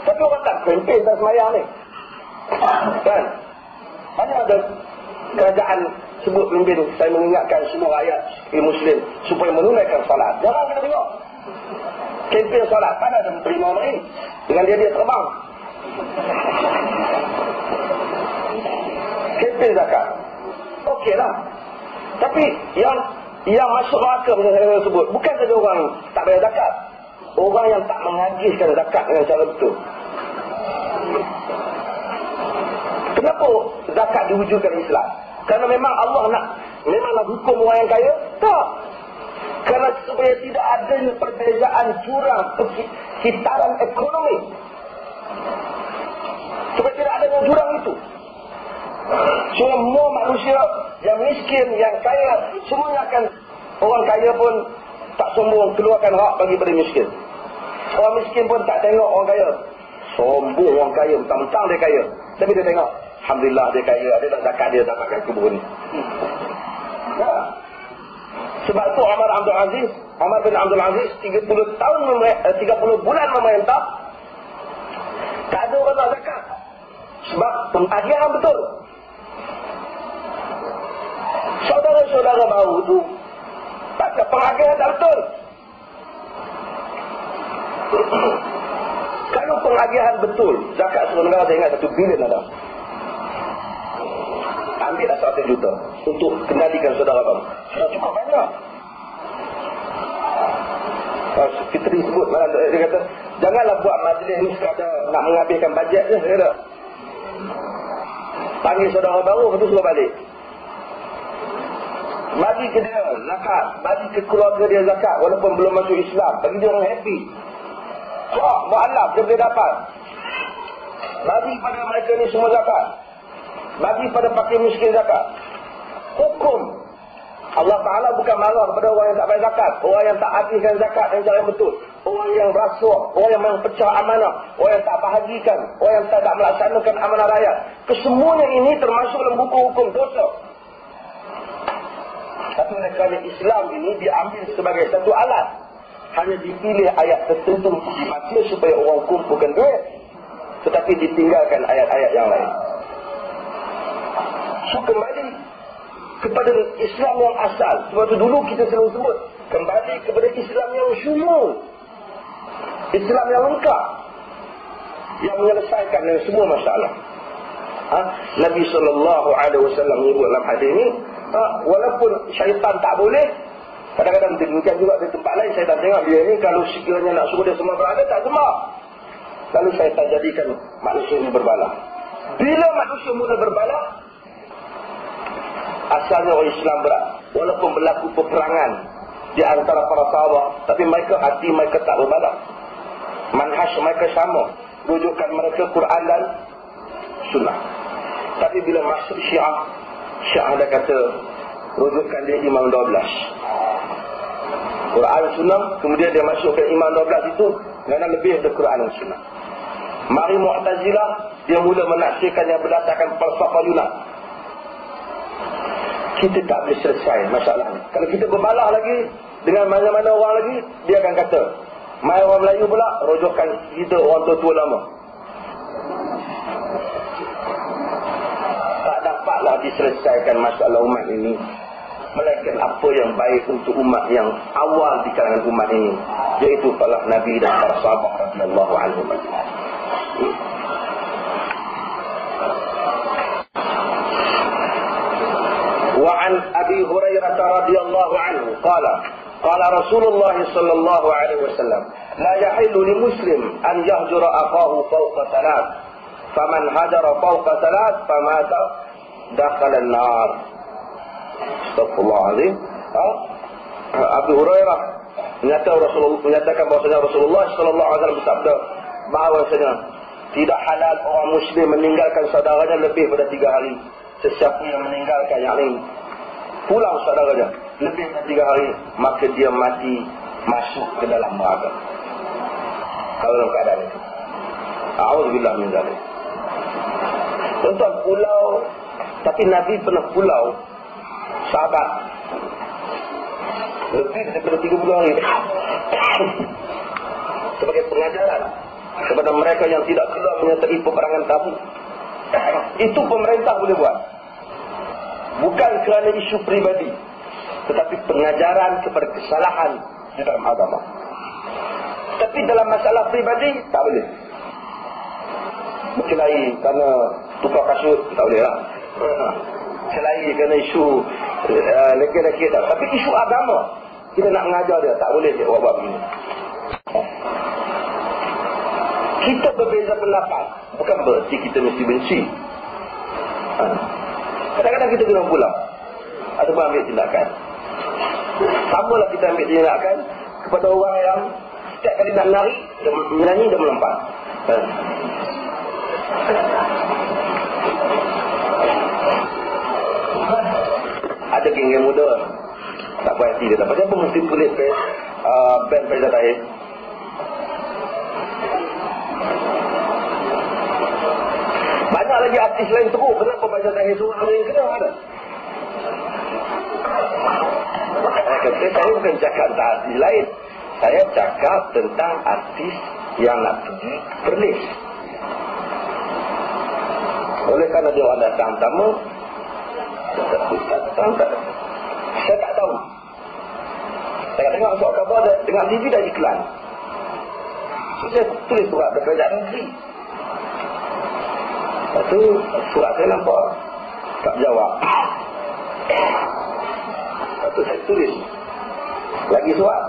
Tapi orang tak kempen dan selayang ni. Kan? Banyak ada kerajaan sebut pemimpin, saya mengingatkan semua rakyat Muslim supaya menunaikan salat. Jangan kita tengok kempen salat, mana ada menteri mau main dengan dia terbang. Kempen zakat, okeylah. Tapi yang masuk neraka macam saya sebut, bukan saja orang tak bayar zakat, orang yang tak mengagihkan zakat dengan cara betul. Kenapa zakat diwujudkan Islam? Kerana memang Allah memanglah hukum orang yang kaya? Tak. Kerana supaya tidak ada perbezaan jurang kitaran ekonomi. Supaya tidak ada jurang itu. Semua manusia yang miskin, yang kaya, semuanya akan, orang kaya pun tak sombong keluarkan hak bagi pada miskin. orang miskin pun tak tengok orang kaya. Sombong orang kaya, mentang-mentang dia kaya. Tapi dia tengok, alhamdulillah dia kaya, ada tak zakat dia dapatkan kebun. Ya. Sebab tu Umar bin Abdul Aziz 30 bulan memerintah, tak ada orang tak zakat. Sebab pengagihan betul. Saudara-saudara baru tu tak ada pengagihan tak betul. Kalau pengagihan betul, zakat seluruh negara saya ingat 1 bilion ada. Ambillah 100 juta untuk kendalikan saudara baru. Cukup banyak. Fitri sebut, dia kata, janganlah buat majlis ni sekadar nak menghabiskan bajet je. Kata. Panggil saudara baru, lepas tu suruh balik. Bagi ke dia zakat, bagi ke keluarga dia zakat, walaupun belum masuk Islam, bagi dia orang happy. Mu'alaf dia boleh dapat. Bagi pada mereka ni semua zakat. Bagi pada fakir miskin zakat. Hukum Allah Ta'ala bukan marah kepada orang yang tak bayar zakat, orang yang tak habiskan zakat dengan cara yang betul, orang yang rasuah, orang yang pecah amanah, orang yang tak bahagikan, orang yang tak melaksanakan amanah rakyat. Kesemuanya ini termasuk dalam buku hukum dosa. Tapi oleh kerana Islam ini diambil sebagai satu alat, hanya dipilih ayat tertentu untuk dibaca supaya orang kumpulkan duit, tetapi ditinggalkan ayat-ayat yang lain. So kembali kepada Islam yang asal. Sebab itu dulu kita selalu sebut, kembali kepada Islam yang syumul, Islam yang lengkap, yang menyelesaikan dengan semua masalah. Nabi SAW menyebut dalam hadis ini, walaupun syaitan tak boleh, kadang-kadang demikian juga di tempat lain, syaitan tengok dia ni, kalau sekiranya nak suruh dia semua berada, tak sembah. Lalu syaitan jadikan manusia ini berbala. Bila manusia mula berbala, asalnya orang Islam berat. Walaupun berlaku peperangan di antara para sahabat, tapi mereka, hati mereka tak berbala. Manhaj mereka sama, rujukan mereka Quran dan Sunnah. Tapi bila masuk Syiah ada kata rujukan dia Imam 12, Quran Sunnah. Kemudian dia masukkan Imam 12 itu kerana lebih dari Quran dan Sunnah. Mari Mu'tazilah, dia mula menaksirkan yang berdasarkan falsafah Yunan. Kita tak boleh selesai masalah ni. Kalau kita berbalah lagi dengan mana-mana orang lagi, dia akan kata, mai orang Melayu pula rujukan kita orang tua-tua lama. Tak dapatlah diselesaikan masalah umat ini, melainkan apa yang baik untuk umat yang awal di kalangan umat ini, iaitu para Nabi dan para sahabat radhiyallahu anhum. وعن أبي هريرة رضي الله عنه قال قال رسول الله صلى الله عليه وسلم لا يحل لمسلم أن يهجر أخاه فوق 3 فمن هجر فوق 3 فمات دخل النار. Astagfirullahaladzim. Abu Hurairah menyatakan bahwasanya Rasulullah sallallahu alaihi wasallam bersabda bahwasanya tidak halal orang muslim meninggalkan saudaranya lebih pada 3 hari. Sesiapa yang meninggalkan, yang ini pulang saudaranya lebih dari 3 hari, maka dia mati masuk ke dalam neraka. Kalau dalam keadaan itu, a'udzubillah min zalik. Tuan-tuan, pulau, tapi Nabi pernah pulau sahabat lebih daripada 30 hari sebagai pengajaran kepada mereka yang tidak keluar menyertai peperangan Tabuk. Itu pemerintah boleh buat, bukan kerana isu pribadi, tetapi pengajaran kepada kesalahan di dalam agama. Tapi dalam masalah pribadi tak boleh. Berkelahi kerana tukar kasut tak boleh lah. Berkelahi kerana isu laki-laki tak. Tapi isu agama kita nak mengajar dia, tak boleh dia buat begini. Kita berbeza pendapat bukan berarti kita mesti benci. Kadang-kadang kita kena pulang ataupun ambil tindakan. Sama lah kita ambil tindakan kepada orang yang setiap kali nak lari, dia menyanyi, dia melompat. Ada geng-geng muda tak puas hati dia tak. Macam apa mesti tulis band Faizal Tahir? Banyak lagi artis lain teruk. Kenapa baca Tahir seorang yang kena ada? Saya kata, saya bukan cakap tentang artis lain. Saya cakap tentang artis yang nak pergi perlis. Oleh kerana dia orang datang tamu, saya tak tahu. Saya tengok surat khabar, dengar TV dah iklan. So, saya tulis surat ke kerajaan negeri. Lepas tu, surat saya nampak tak jawab. Lepas tu saya tulis lagi surat.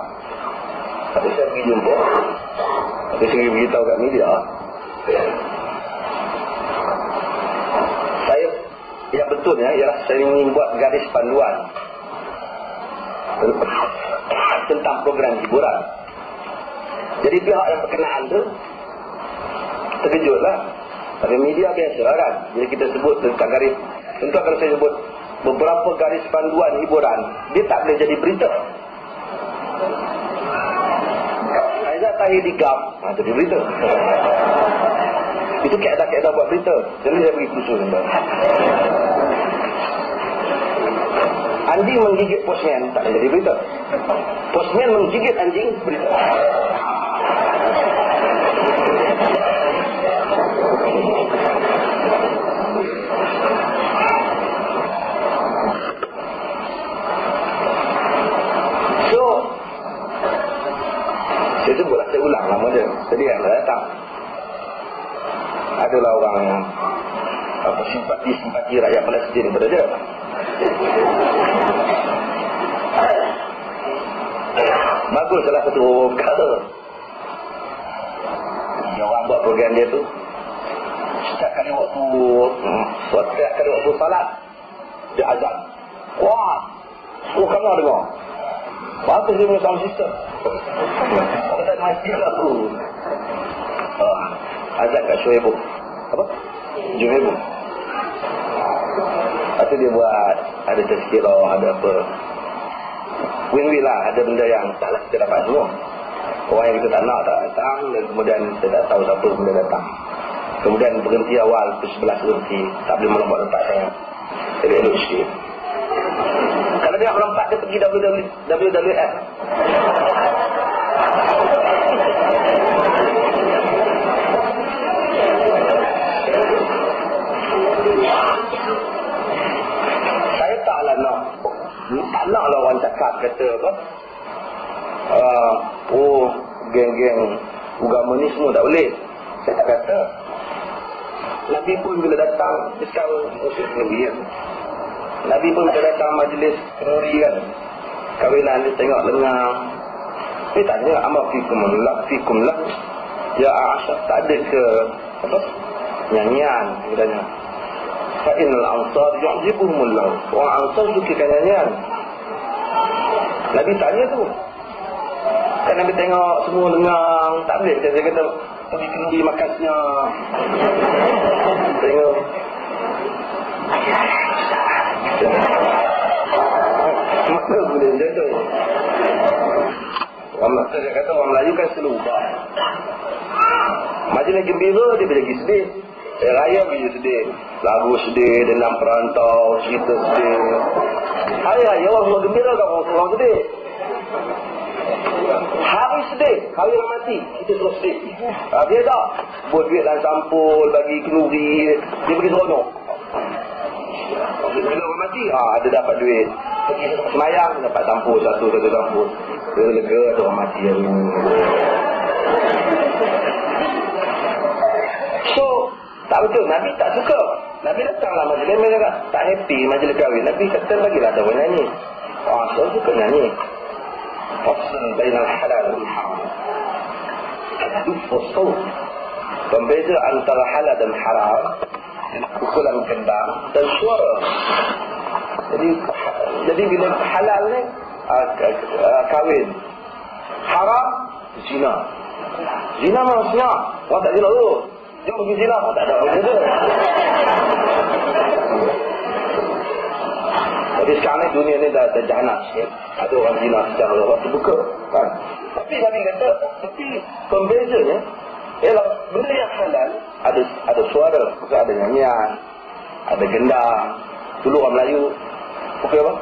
Lepas tu saya pergi jumpa. Lepas tu saya beritahu kat media. Saya, yang betulnya ialah saya ingin buat garis panduan tentang program hiburan. Jadi pihak yang berkenaan tu terkejutlah. Tapi media biasa kan. Jadi kita sebut tentang garis. Tentu akan saya sebut beberapa garis panduan hiburan. Dia tak boleh jadi berita. Aizat Tahir digam. Jadi berita. Itu kaedah-kaedah buat berita. Jadi saya bagi khusus. Anjing menggigit postman, tak boleh jadi berita. Postman menggigit anjing, berita. So, saya sebutlah, saya ulang nama dia. Tadi yang datang adalah orang yang simpati rakyat Palestin pada dia. Bagus salah satu perkara. Dia orang buat program dia tu setiap kali waktu salat dia azan. Wah, semua kamu dengar. Bagus dia punya sound system. Kata masjid lah tu. Azan kat Syuaibu. Apa? Syuaibu. Lepas tu dia buat ada tazkirah, ada apa. Win-win lah, ada benda yang taklah kita dapat semua. Orang yang kita tak nak tak datang, dan kemudian kita tak tahu siapa kemudian datang. Kemudian berhenti awal, pukul 11 berhenti, tak boleh melompat tempat saya. Elok-elok sikit. Kalau dia nak melompat, dia pergi WWF. Saya taklah nak. Tak naklah orang cakap kata apa. Geng-geng agama ni semua tak boleh. Saya tak kata. Nabi pun bila datang, dia sekarang musuh Nabi kan. Nabi pun bila datang majlis kenuri kan, kahwinan dia tengok lengang. Dia tanya, amal fikum lah. Ya Aisyah, tak ada ke apa nyanyian? Dia tanya. Fa'inal ansar yu'jibuhumul lahu. Orang ansar suka nyanyian. Nabi tanya tu. Kan Nabi tengok semua lengang, tak boleh. Dia kata pergi kendi makasnya. Tengok. Mana boleh macam tu? Saya kata orang Melayu kan selubah. Majlis gembira dia pergi sedih. Raya pergi sedih. Lagu sedih, dalam perantau, cerita sedih. Hari raya orang gembira kan orang sedih. Hari sedih, hari orang mati, kita terus sedih. Dia tak buat duit dalam sampul, bagi kenuri, dia pergi seronok. Bila orang mati, ada dapat duit. Pergi semayang, dapat sampul satu sampul. Dia lega ada orang mati hari ini. So, tak betul, Nabi tak suka. Nabi datanglah majlis, Nabi cakap, tak happy majlis kahwin. Nabi kata bagilah ada orang nyanyi. Saya suka nyanyi. Fasl bainal halal wal haram. Fasl. Pembeza antara halal dan haram, pukulan kendang dan suara. Jadi bila halal ni kahwin, haram zina. Zina maksudnya orang tak zina tu. Jom pergi zina, tak ada orang tu. Jadi sekarang ni dunia ni dah jahanam sikit. Ada orang zina secara orang terbuka kan. Tapi Nabi kata, tapi pembezanya Ialah benda yang halal ada suara, ada nyanyian, ada gendang. Dulu orang Melayu pakai apa?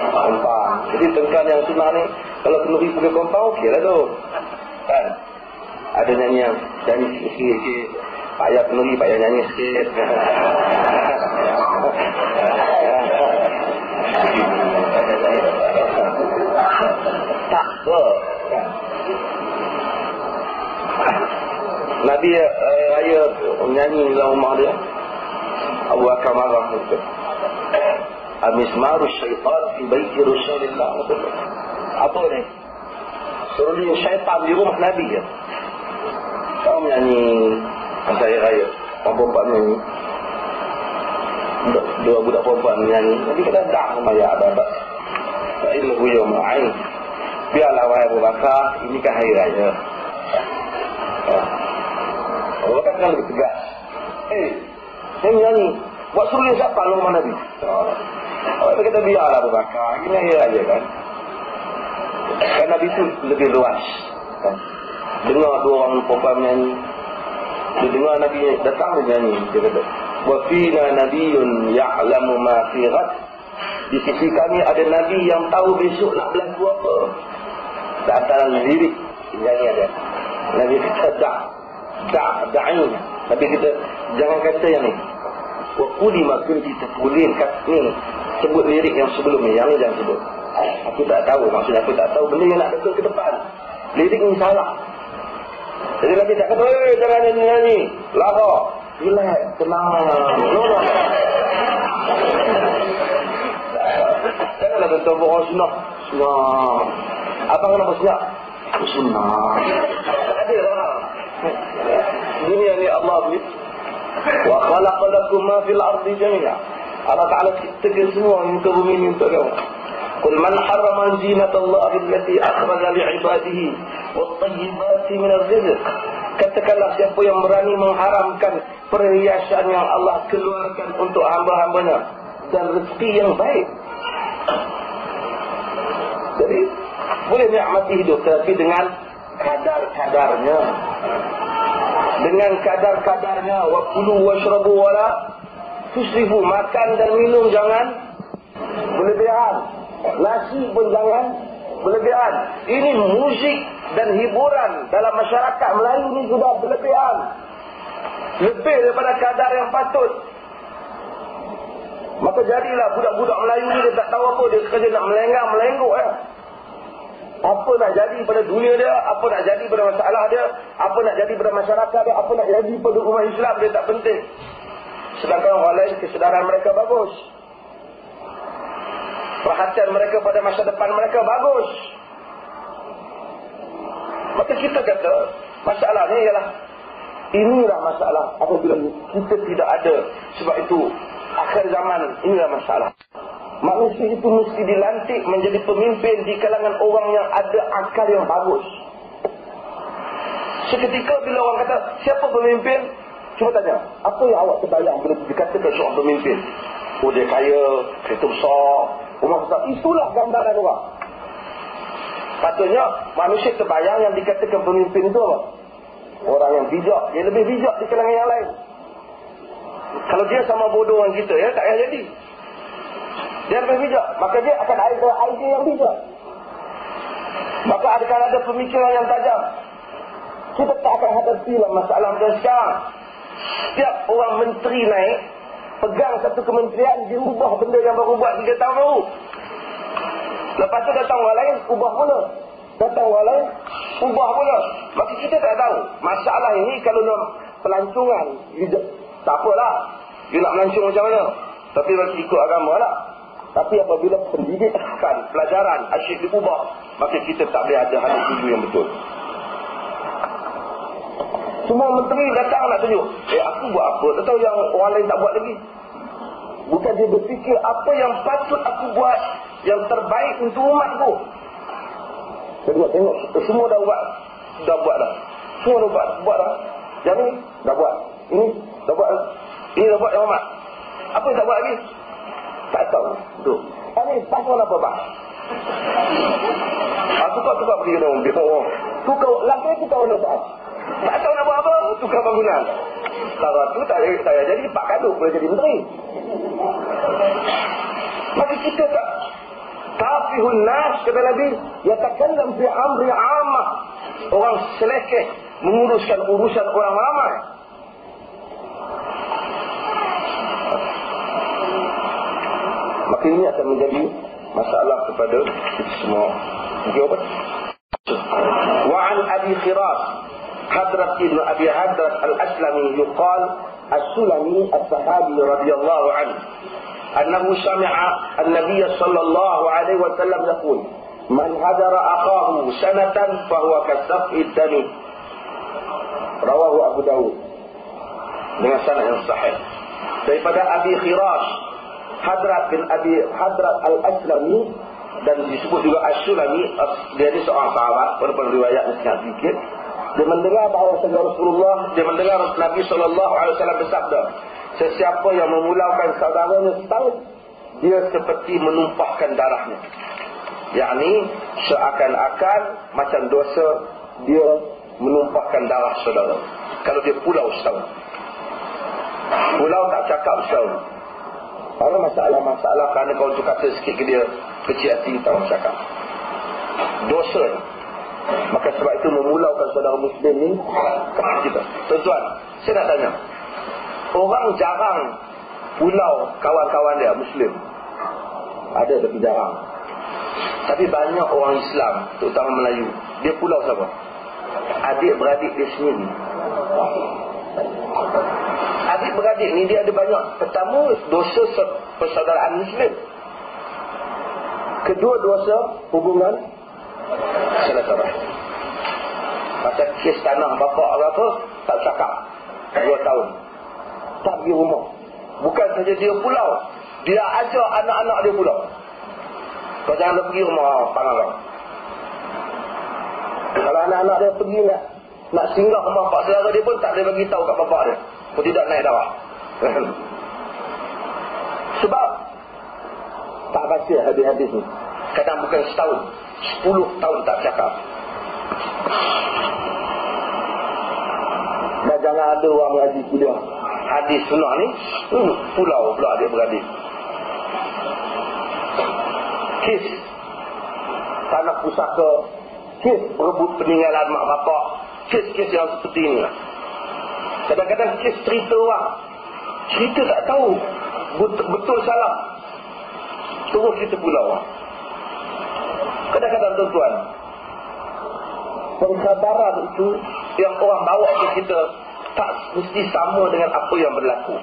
Kompang. Jadi tengkan yang sunnah ni kalau kenduri pakai kompang okeylah tu. Kan? Ada nyanyian, nyanyi sikit-sikit. Payah kenduri, payah nyanyi sikit. Tak apa. Nabi raya nyanyi dalam rumah dia. Abu Bakar marah itu. Amismaru syaitan fi baiti Rasulullah. Apa ni? Suruh syaitan di rumah Nabi ya. Kau menyanyi saya raya. Perempuan menyanyi. Dua budak perempuan menyanyi. Nabi kata dah sama ya abad. Fa'ilhu yawma'in. Biarlah wahai Abu Bakar, ini kan hari raya. Abu Bakar kan lebih tegas. Saya menyanyi. Buat suruh siapa rumah Nabi? Dia kata biarlah Abu Bakar. Ini hari raya kan. Kan Nabi itu lebih luas. Kan? Dengar dua orang perempuan menyanyi. Dia dengar Nabi datang dia nyanyi. Dia kata, wa fina nabiyyun ya'lamu ma fi ghad. Di sisi kami ada Nabi yang tahu besok nak berlaku apa. Di antara lirik nyanyi ada. Nabi kata da'i. Nabi kata jangan kata yang ni. Wa quli ma kunti taqulin, ni sebut lirik yang sebelum ni, yang ni jangan sebut. Aku tak tahu, maksudnya aku tak tahu benda yang nak betul ke depan. Lirik ni salah. Jadi Nabi tak kata, jangan nyanyi, lara. Relax, tenang. No. Janganlah betul orang sunnah. Abang kenapa senyap? Sunnah. Ada lah. Dunia ni Allah beri. Wa khalaqa lakum ma fil ardi jami'a. Allah Ta'ala ciptakan semua muka bumi ni untuk kamu. Qul man harrama zinatallahi allati akhraja li'ibadihi wat-tayyibati minal rizq. Katakanlah siapa yang berani mengharamkan perhiasan yang Allah keluarkan untuk hamba-hambanya dan rezeki yang baik. Jadi boleh nikmati hidup tapi dengan kadar-kadarnya. Dengan kadar-kadarnya. Wa kulu washrabu wala tusrifu. Makan dan minum jangan berlebihan. Nasi pun jangan berlebihan. Ini musik dan hiburan dalam masyarakat Melayu ni sudah berlebihan. Lebih daripada kadar yang patut. Maka jadilah budak-budak Melayu ni dia tak tahu apa. Dia kerja nak melenggang-melengguk ya. Apa nak jadi pada dunia dia, apa nak jadi pada masalah dia, apa nak jadi pada masyarakat dia, apa nak jadi pada umat Islam dia tak penting. Sedangkan orang lain kesedaran mereka bagus. Perhatian mereka pada masa depan mereka bagus. Maka kita kata masalahnya ialah inilah masalah apabila kita tidak ada. Sebab itu akhir zaman inilah masalah. Manusia itu mesti dilantik menjadi pemimpin di kalangan orang yang ada akal yang bagus. Seketika bila orang kata siapa pemimpin, cuba tanya, apa yang awak terbayang bila dikatakan seorang pemimpin? Oh dia kaya, kereta besar, rumah besar. Itulah gambaran orang. Patutnya manusia terbayang yang dikatakan pemimpin itu apa? Orang yang bijak. Dia lebih bijak di kalangan yang lain. Kalau dia sama bodoh dengan kita, ya tak payah jadi. Dia lebih bijak, maka dia akan ada idea yang bijak. Maka akan ada pemikiran yang tajam. Kita tak akan hadapi masalah macam sekarang. Setiap orang menteri naik, pegang satu kementerian, dia ubah benda yang baru buat 3 tahun baru. Lepas tu datang orang lain, ubah pula. Datang orang lain, ubah pula. Maka kita tak tahu. Masalah ini kalau nak pelancongan, tak apalah. Dia nak melancong macam mana. Tapi bagi ikut agama lah. Tapi apabila pendidikan, pelajaran, asyik diubah, maka kita tak boleh ada hadis tuju yang betul. Semua menteri datang nak tunjuk. Aku buat apa? Tak tahu yang orang lain tak buat lagi. Bukan dia berfikir apa yang patut aku buat yang terbaik untuk umatku. Tengok, semua dah buat dah. Semua dah buat dah. Yang ni dah buat. Ini dah buat. Ini dah buat yang amat. Apa yang tak buat lagi? Tak tahu. Tu. Ini pasal apa, Pak? Aku tak pergi dengan orang. Langkah tu kau nak buat. Tak tahu nak buat apa, tukar bangunan. Kalau tu tak saya jadi Pak Kaduk boleh jadi menteri. Maka kita tak tafihun nas kata Nabi, yatakallam fi amri ammah. Orang selekeh menguruskan urusan orang ramai. Maka ini akan menjadi masalah kepada kita semua. Okey apa? Wa an Abi Khiras Hadrat ibn Abi Hadrat al-Aslami yuqal as-Sulami as-Sahabi radhiyallahu anhu annahu sami'a an-nabiy sallallahu alaihi wasallam yaqul man hadara akahu sanatan fahuwa kasaf'id dami. Rawahu Abu Dawud dengan sanad yang sahih daripada Abi Khiras Hadrat bin Abi Hadrat al-Aslami, dan disebut juga As-Sulami. Dia ni seorang sahabat, walaupun riwayatnya sangat sedikit. Dia mendengar bahawa Rasulullah, dia mendengar Nabi SAW bersabda, sesiapa yang memulaukan saudaranya setahun, dia seperti menumpahkan darahnya. Yakni seakan-akan macam dosa dia menumpahkan darah saudara. Kalau dia pulau setahun, pulau tak cakap setahun. Ada masalah-masalah kerana kau tu kata sikit ke dia, kecil hati, tak orang cakap dosa ni. Maka sebab itu memulaukan saudara Muslim ni kepada kita. Tuan-tuan, saya nak tanya, orang jarang pulau kawan-kawan dia Muslim, ada tapi jarang. Tapi banyak orang Islam, terutama Melayu, dia pulau siapa? Adik-beradik dia sendiri. Adik-beradik ni dia ada banyak. Pertama, dosa persaudaraan Muslim. Kedua, dosa hubungan silaturahmi. Pasal kes tanah bapak apa, tak cakap 2 tahun, tak pergi rumah. Bukan saja dia pulau, dia ajak anak-anak dia pulau. Kau jangan pergi rumah Pangarang. Kalau anak-anak dia pergi nak singgah rumah pak saudara dia pun tak boleh bagi tahu kat bapak dia, pun tidak naik darah. Sebab tak baca hadis-hadis ni. Kadang bukan setahun, 10 tahun tak cakap. Dan jangan ada orang mengaji kuliah hadis sunnah ni, pulau pula adik-beradik. Kes tanah pusaka, kes berebut peninggalan mak bapak, kes-kes yang seperti ini lah. Kadang-kadang kes cerita orang, cerita tak tahu betul salah, terus kita pulau. Kadang-kadang tuan-tuan, pengkhabaran itu yang orang bawa ke kita tak mesti sama dengan apa yang berlaku.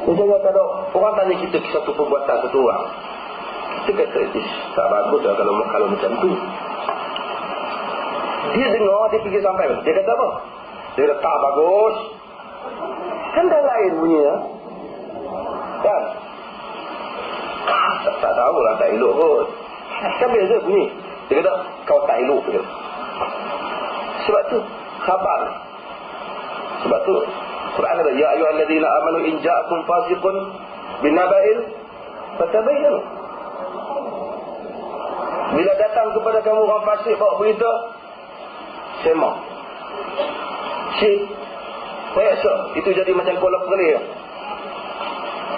Misalnya kalau orang tanya kita satu perbuatan satu orang, kita kata tak bagus lah kalau macam tu. Dia dengar, dia fikir sampai, dia kata apa? Dia kata tak bagus. Kan dah lain bunyinya, kan? Tak tahu lah, tak elok kot. Kan biasa bunyi. Dia kata kau tak elok ke? Sebab tu khabar. Sebab tu Quran kata ya ayyuhallazina amanu in ja'akum fasiqun binaba'in fatabayyanu. Bila datang kepada kamu orang fasik bawa berita, semak. Cik periksa. Itu jadi macam kolak perlis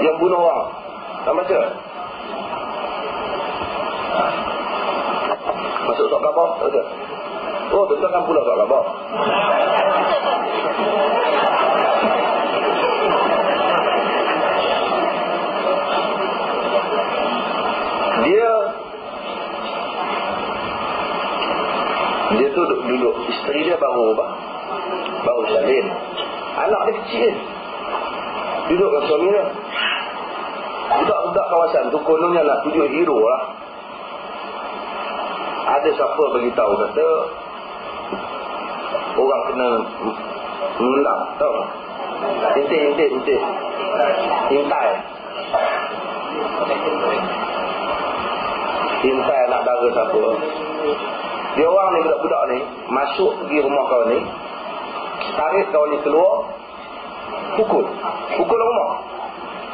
yang bunuh orang. Tak baca? Masuk sok khabar, tak ada. Oh, betul kan pula sok khabar. Dia tu duduk, isteri dia baru salin. Anak dia kecil, duduk dengan suami dia. Budak-budak kawasan tu kononnya nak tujuh hero lah. Ada siapa beritahu kata orang kena mengendap, tahu tak? Intai anak dara siapa. Dia orang ni, budak-budak ni masuk pergi rumah kau ni, tarik kau ni keluar, pukul rumah.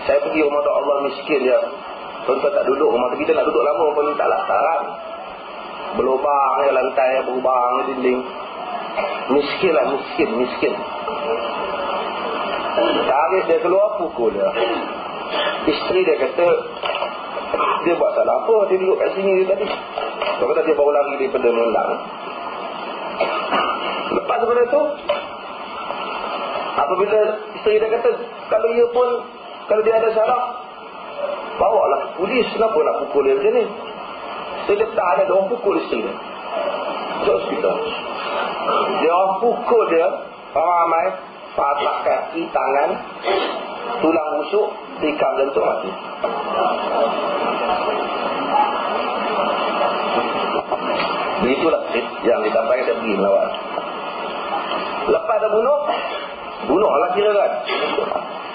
Saya pergi rumah dak Allah miskin dia, Tuan-tuan tak duduk, rumah kita nak duduk lama pun tak lasaran. Berlubang lantai, berlubang dinding. Miskin lah, miskin. Hari dia keluar, pukul dia. Isteri dia kata, dia buat salah apa, dia duduk kat sini tadi. Dia kata dia baru lari daripada mengendang. Lepas daripada tu, apabila isteri dia kata, kalau dia pun, kalau dia ada salah, bawa lah polis, kenapa nak pukul dia macam ni? Dia tak ada orang pukul isteri dia. Terus kita. Dia orang pukul dia, orang ramai, patah kaki, tangan, tulang busuk, tikam jantung mati. Begitulah yang didapat dia pergi melawat. Lepas dah bunuh lah kira kan.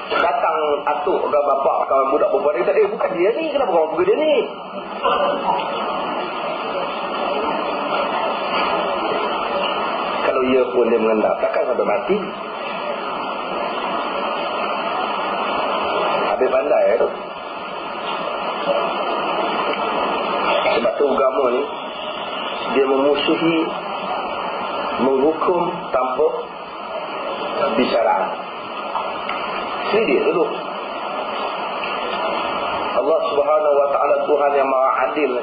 Datang atuk ke bapak ke budak perempuan dia kata, bukan dia ni, kenapa kau pukul dia ni? Kalau ia pun dia mengendap, takkan sampai mati. Habis pandai tu. Sebab tu agama ni dia memusuhi, menghukum tanpa bicaraan. Ini dia dulu. Allah Subhanahu Wa Taala Tuhan yang Maha Adil.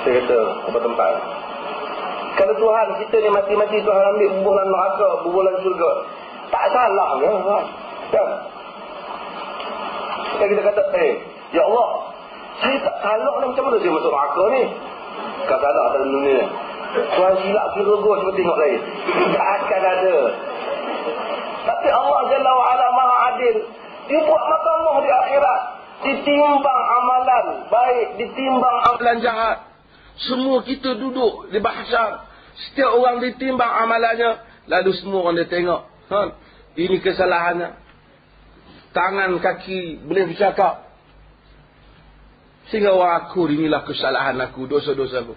Saya kata apa tempat. Kalau Tuhan kita ni mati-mati Tuhan ambil bubulan neraka, bubulan syurga, tak salah ya, kan? Kita kata, ya Allah, saya tak salah ni, macam mana saya masuk neraka ni? Kau salah atas dunia. Tuhan silap kira gua cuba tengok lain. Tak akan ada. Tapi Allah Jalla wa'ala Maha Adil. Dia buat mahkamah di akhirat. Ditimbang amalan baik, ditimbang amalan jahat. Semua kita duduk di mahsyar. Setiap orang ditimbang amalannya. Lalu semua orang dia tengok. Ini kesalahannya. Tangan, kaki boleh bercakap. Sehingga orang aku, inilah kesalahan aku, dosa-dosa aku.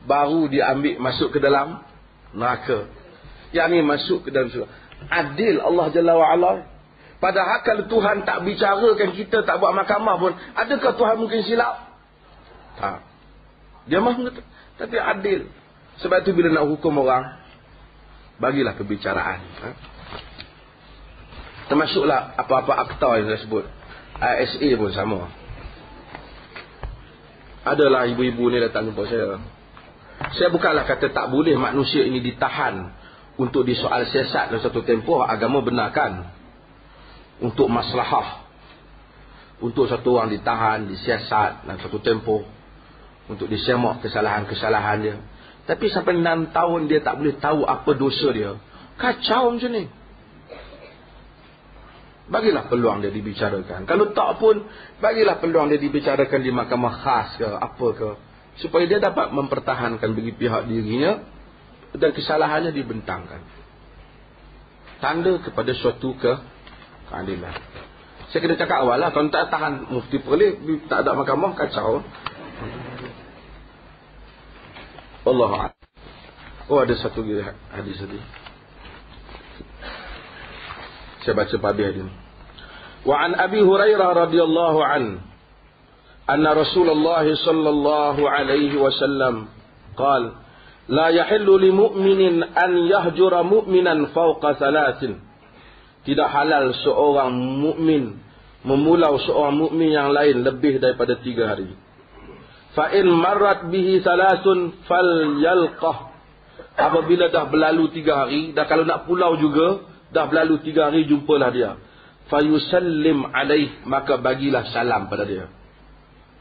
Baru dia ambil masuk ke dalam neraka. Yang ni masuk ke dalam surga. Adil Allah Jalla wa'ala. Padahal kalau Tuhan tak bicarakan kita, tak buat mahkamah pun, adakah Tuhan mungkin silap? Tak. Dia mahu, tapi adil. Sebab tu bila nak hukum orang, bagilah kebicaraan. Termasuklah apa-apa akta yang saya sebut. ISA pun sama. Adalah ibu-ibu ni datang jumpa saya. Saya bukanlah kata tak boleh manusia ini ditahan untuk disoal siasat dalam satu tempoh. Agama benarkan untuk maslahah, untuk satu orang ditahan, disiasat dalam satu tempoh, untuk disemak kesalahan-kesalahan dia. Tapi sampai 6 tahun dia tak boleh tahu apa dosa dia. Kacau macam ni. Bagilah peluang dia dibicarakan. Kalau tak pun, bagilah peluang dia dibicarakan di mahkamah khas ke apa ke, supaya dia dapat mempertahankan bagi pihak dirinya dan kesalahannya dibentangkan. Tanda kepada suatu keadilan. Saya kena cakap awal lah. Kalau tak tahan mufti perlis, tak ada mahkamah, kacau. Allah. Oh, ada satu hadis tadi. Saya baca habis ini. Wa an Abi Hurairah radhiyallahu an anna Rasulullah sallallahu alaihi wasallam qala la yahillu li mu'minin an yahjura mu'minan fawqa thalathin. Tidak halal seorang mukmin memulau seorang mukmin yang lain lebih daripada 3 hari. Fa in marrat bihi thalathun falyalqah. Apabila dah berlalu 3 hari, dah kalau nak pulau juga, dah berlalu 3 hari, jumpalah dia. Fa yusallim alaih, maka bagilah salam pada dia.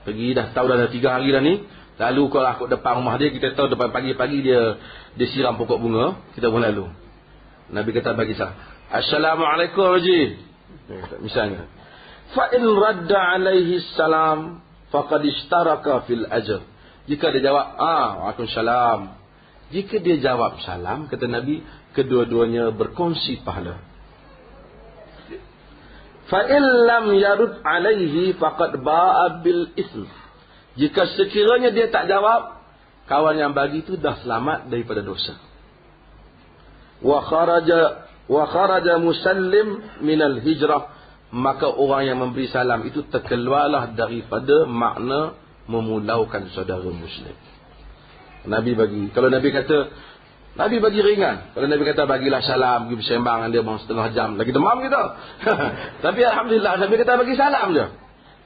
Pergi dah tahu dah 3 hari dah ni, lalu kau lah kat depan rumah dia, kita tahu depan pagi-pagi dia siram pokok bunga, kita pun lalu. Nabi kata bagi salam. Assalamualaikum Haji. Misalnya. Fa in radda alaihi salam faqad ishtaraka fil ajr. Jika dia jawab, waalaikumsalam. Jika dia jawab salam, kata Nabi, kedua-duanya berkongsi pahala. Fa in lam yarud alaihi faqad ba'a bil ism. Jika sekiranya dia tak jawab, kawan yang bagi itu dah selamat daripada dosa. Wa kharaja musallim minal hijrah, maka orang yang memberi salam itu terkeluarlah daripada makna memulaukan saudara Muslim. Nabi bagi, kalau Nabi kata, Nabi bagi ringan. Kalau Nabi kata bagilah salam, pergi bersembang dengan dia bang setengah jam, lagi demam kita. Tapi alhamdulillah Nabi kata bagi salam je.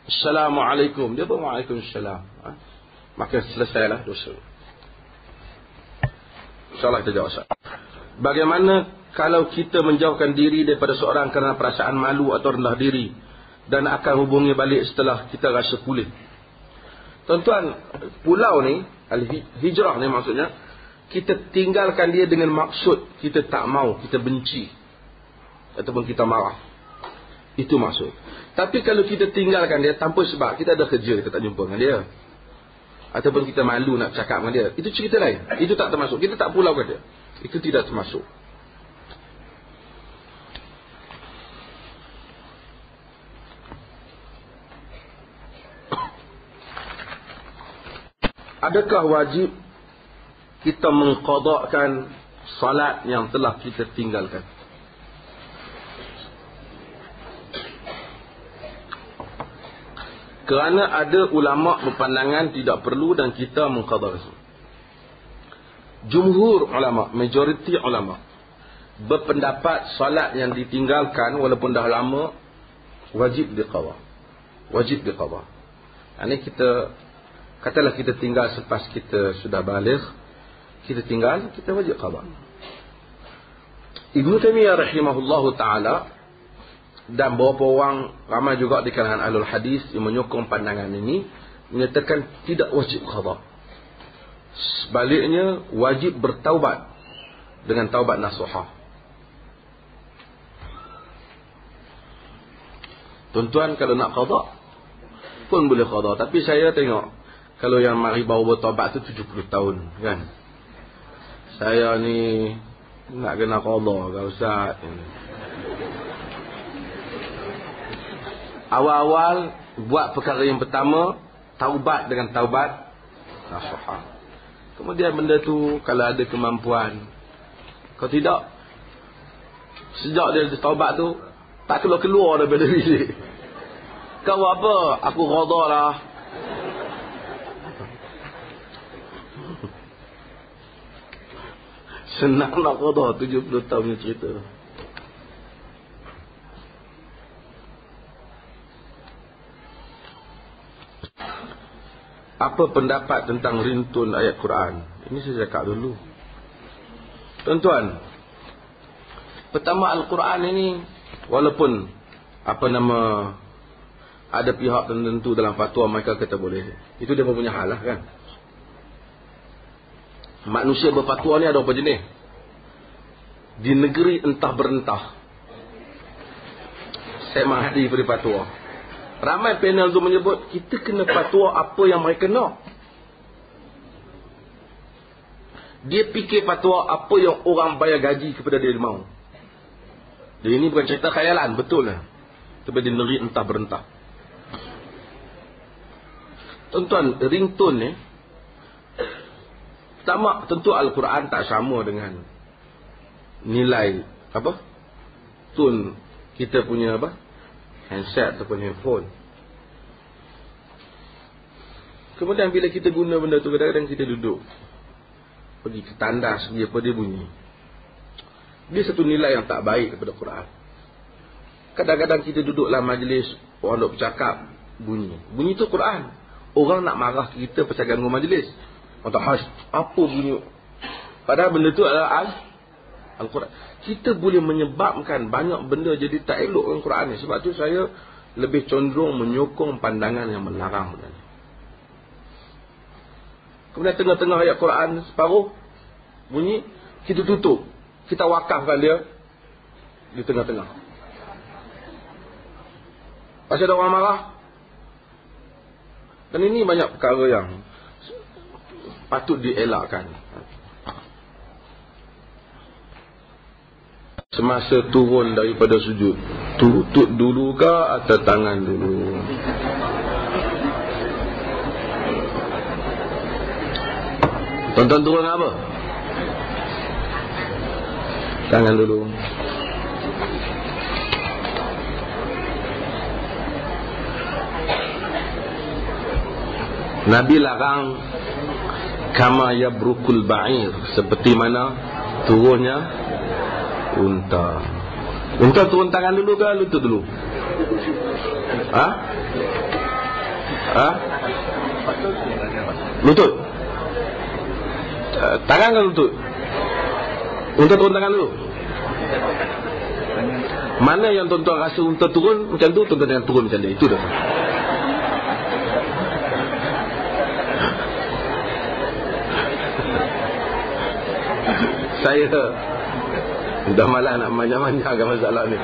Assalamualaikum, dia pun waalaikumsalam. Maka selesailah dosa. InsyaAllah kita jawab. Bagaimana kalau kita menjauhkan diri daripada seorang kerana perasaan malu atau rendah diri dan akan hubungi balik setelah kita rasa pulih? Tuan-tuan, pulau ni, hijrah ni maksudnya, kita tinggalkan dia dengan maksud kita tak mau, kita benci ataupun kita marah. Itu maksud. Tapi kalau kita tinggalkan dia tanpa sebab, kita ada kerja, kita tak jumpa dengan dia, ataupun kita malu nak cakap dengan dia, itu cerita lain. Itu tak termasuk. Kita tak pulaukan dia. Itu tidak termasuk. Adakah wajib kita mengqadakkan salat yang telah kita tinggalkan? Kerana ada ulama berpandangan tidak perlu dan kita mengqadakkan. Jumhur ulama, majoriti ulama berpendapat salat yang ditinggalkan walaupun dah lama wajib diqada. Wajib diqada. Ini kita, katalah kita tinggal selepas kita sudah baligh, kita tinggal, kita wajib qada. Ibnu Taimiyah rahimahullahu taala dan beberapa orang ramai juga di kalangan ahlul hadis yang menyokong pandangan ini, menyatakan tidak wajib qada. Sebaliknya wajib bertaubat dengan taubat nasuhah. Tuan-tuan kalau nak qada pun boleh qada, tapi saya tengok kalau yang mari baru bertaubat tu 70 tahun kan. Saya ni nak kena qada ke ustaz? Awal-awal buat perkara yang pertama, taubat dengan taubat nasuhah. Kemudian benda tu kalau ada kemampuan. Kalau tidak, sejak dia taubat tu tak keluar daripada bilik. Kau apa? Aku qada lah. Senang nak qada 70 tahun cerita. Apa pendapat tentang rintun ayat Quran? Ini saya cakap dulu. Tuan-tuan, pertama Al-Quran ini, walaupun ada pihak tertentu dalam fatwa mereka kata boleh, itu dia punya hal lah kan. Manusia berfatwa ni ada apa jenis? Di negeri entah berentah, saya Mahdi beri fatwa. Ramai panel tu menyebut kita kena fatwa apa yang mereka nak. Dia fikir fatwa apa yang orang bayar gaji kepada dia mau. Jadi ini bukan cerita khayalan, betul lah. Tapi di negeri entah berentah. Tuan-tuan, ringtone ni, pertama tentu Al-Quran tak sama dengan nilai tune kita punya handset ataupun handphone. Kemudian bila kita guna benda tu, kadang-kadang kita duduk pergi ke tandas, dia bunyi. Dia satu nilai yang tak baik daripada Quran. Kadang-kadang kita duduk dalam majlis, orang duk bercakap, bunyi. Bunyi tu Quran. Orang nak marah kita pasal ganggu majlis. Orang tak hash, apa bunyi? Padahal benda tu adalah Al-Quran. Kita boleh menyebabkan banyak benda jadi tak elok dengan Quran ni. Sebab tu saya lebih condong menyokong pandangan yang melarang benda ni. Kemudian tengah-tengah ayat Quran separuh bunyi, kita tutup, kita wakafkan dia di tengah-tengah. Pasal ada orang marah. Dan ini banyak perkara yang patut dielakkan. Semasa turun daripada sujud, tutut dulu ke atau tangan dulu? Tuan-tuan turun apa? Tangan dulu. Nabi larang kama yabrukul ba'ir, seperti mana turunnya unta. Unta turun tangan dulu ke lutut dulu? Lutut. Tangan ke lutut? Unta turun tangan dulu. Mana yang tuan-tuan rasa unta turun macam tu, tuan-tuan yang turun macam dia. Itu dah. Saya dah malas nak manja-manjakan masalah ni.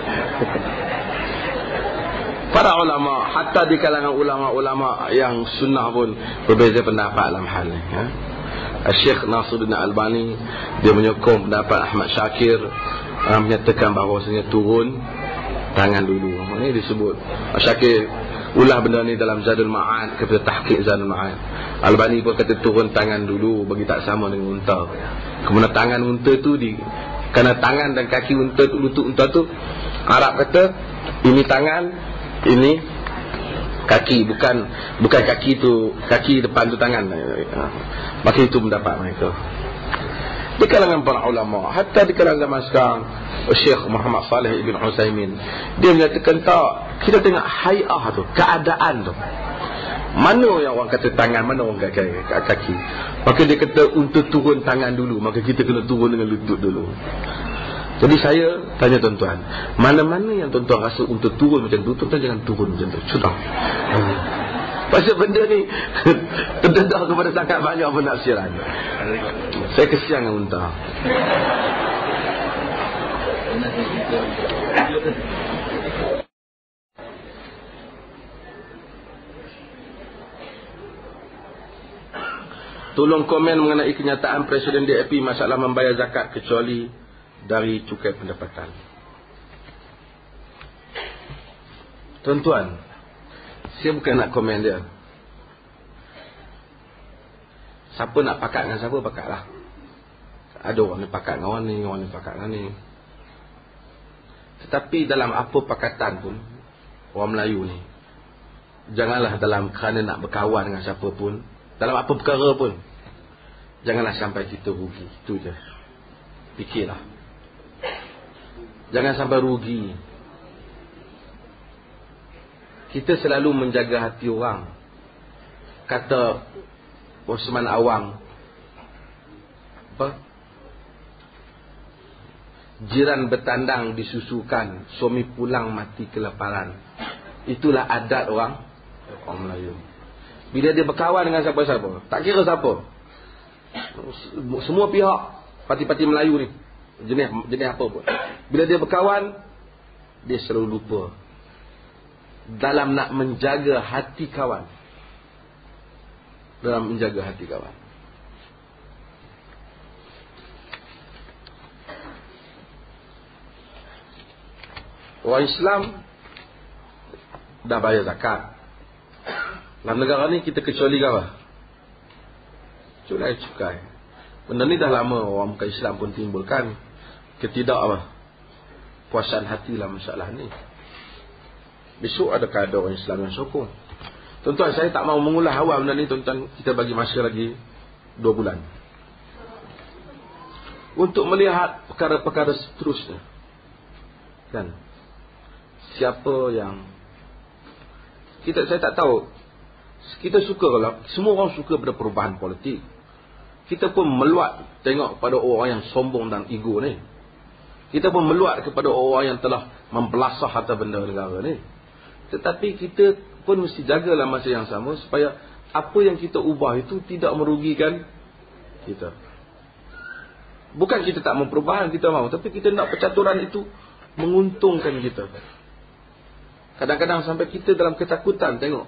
Para ulama, hatta di kalangan ulama-ulama yang sunnah pun berbeza pendapat dalam hal ni. Syekh Nasiruddin Albani dia menyokong pendapat Ahmad Syakir, menyatakan bahawasanya turun tangan dulu. Ini disebut Syakir ulah benda ni dalam Zadul Ma'ad, kepada tahqiq Zadul Ma'ad. Albani pun kata turun tangan dulu bagi tak sama dengan unta. Kemudian tangan unta tu kerana tangan dan kaki unta tu, lutut unta tu, Arab kata ini tangan, ini kaki, bukan kaki tu, kaki depan tu tangan. Maka itu pendapat mereka. Di kalangan para ulama, hatta di kalangan zaman sekarang, Syekh Muhammad Saleh Ibn Utsaimin, dia menyatakan tak, kita tengok hay'ah tu, keadaan tu. Mana yang orang kata tangan, mana orang kata kaki. Maka dia kata untuk turun tangan dulu, maka kita kena turun dengan lutut dulu. Jadi saya tanya tuan-tuan, mana-mana yang tuan-tuan rasa untuk turun macam tu, tuan-tuan jangan turun macam tu. Sudah. Pasal benda ni terdedah kepada sangat banyak penafsiran. Saya kesian dengan unta. Tolong komen mengenai kenyataan Presiden DAP masalah membayar zakat kecuali dari cukai pendapatan. Tuan-tuan, saya bukan nak komen dia. Siapa nak pakat dengan siapa, pakatlah. Ada orang ni pakat dengan orang ni, orang ni pakat dengan ni. Tetapi dalam apa pakatan pun, orang Melayu ni, janganlah dalam kerana nak berkawan dengan siapa pun, dalam apa perkara pun, janganlah sampai kita rugi. Itu je. Fikirlah. Jangan sampai rugi. Kita selalu menjaga hati orang. Kata Osman Awang, apa? Jiran bertandang disusukan, suami pulang mati kelaparan. Itulah adat orang Melayu. Bila dia berkawan dengan siapa-siapa, tak kira siapa, semua pihak, parti-parti Melayu ni, jenis apa pun, bila dia berkawan, dia selalu lupa dalam nak menjaga hati kawan. Dalam menjaga hati kawan. Orang Islam dah bayar zakat. Dalam negara ni kita kecuali apa? Cukai. Benda ni dah lama orang bukan Islam pun timbulkan ketidak apa? Puasan hati dalam masalah ni. Besok adakah ada orang Islam yang sokong? Tuan-tuan, saya tak mahu mengulas awal benda ni, tuan-tuan. Kita bagi masa lagi 2 bulan untuk melihat perkara-perkara seterusnya. Kan? Siapa yang saya tak tahu. Kita suka kalau semua orang suka pada perubahan politik. Kita pun meluat tengok kepada orang yang sombong dan ego ni. Kita pun meluat kepada orang yang telah membelasah harta benda negara ni. Tetapi kita pun mesti jagalah masa yang sama supaya apa yang kita ubah itu tidak merugikan kita. Bukan kita tak mau perubahan, kita mahu, tapi kita nak percaturan itu menguntungkan kita. Kadang-kadang sampai kita dalam ketakutan tengok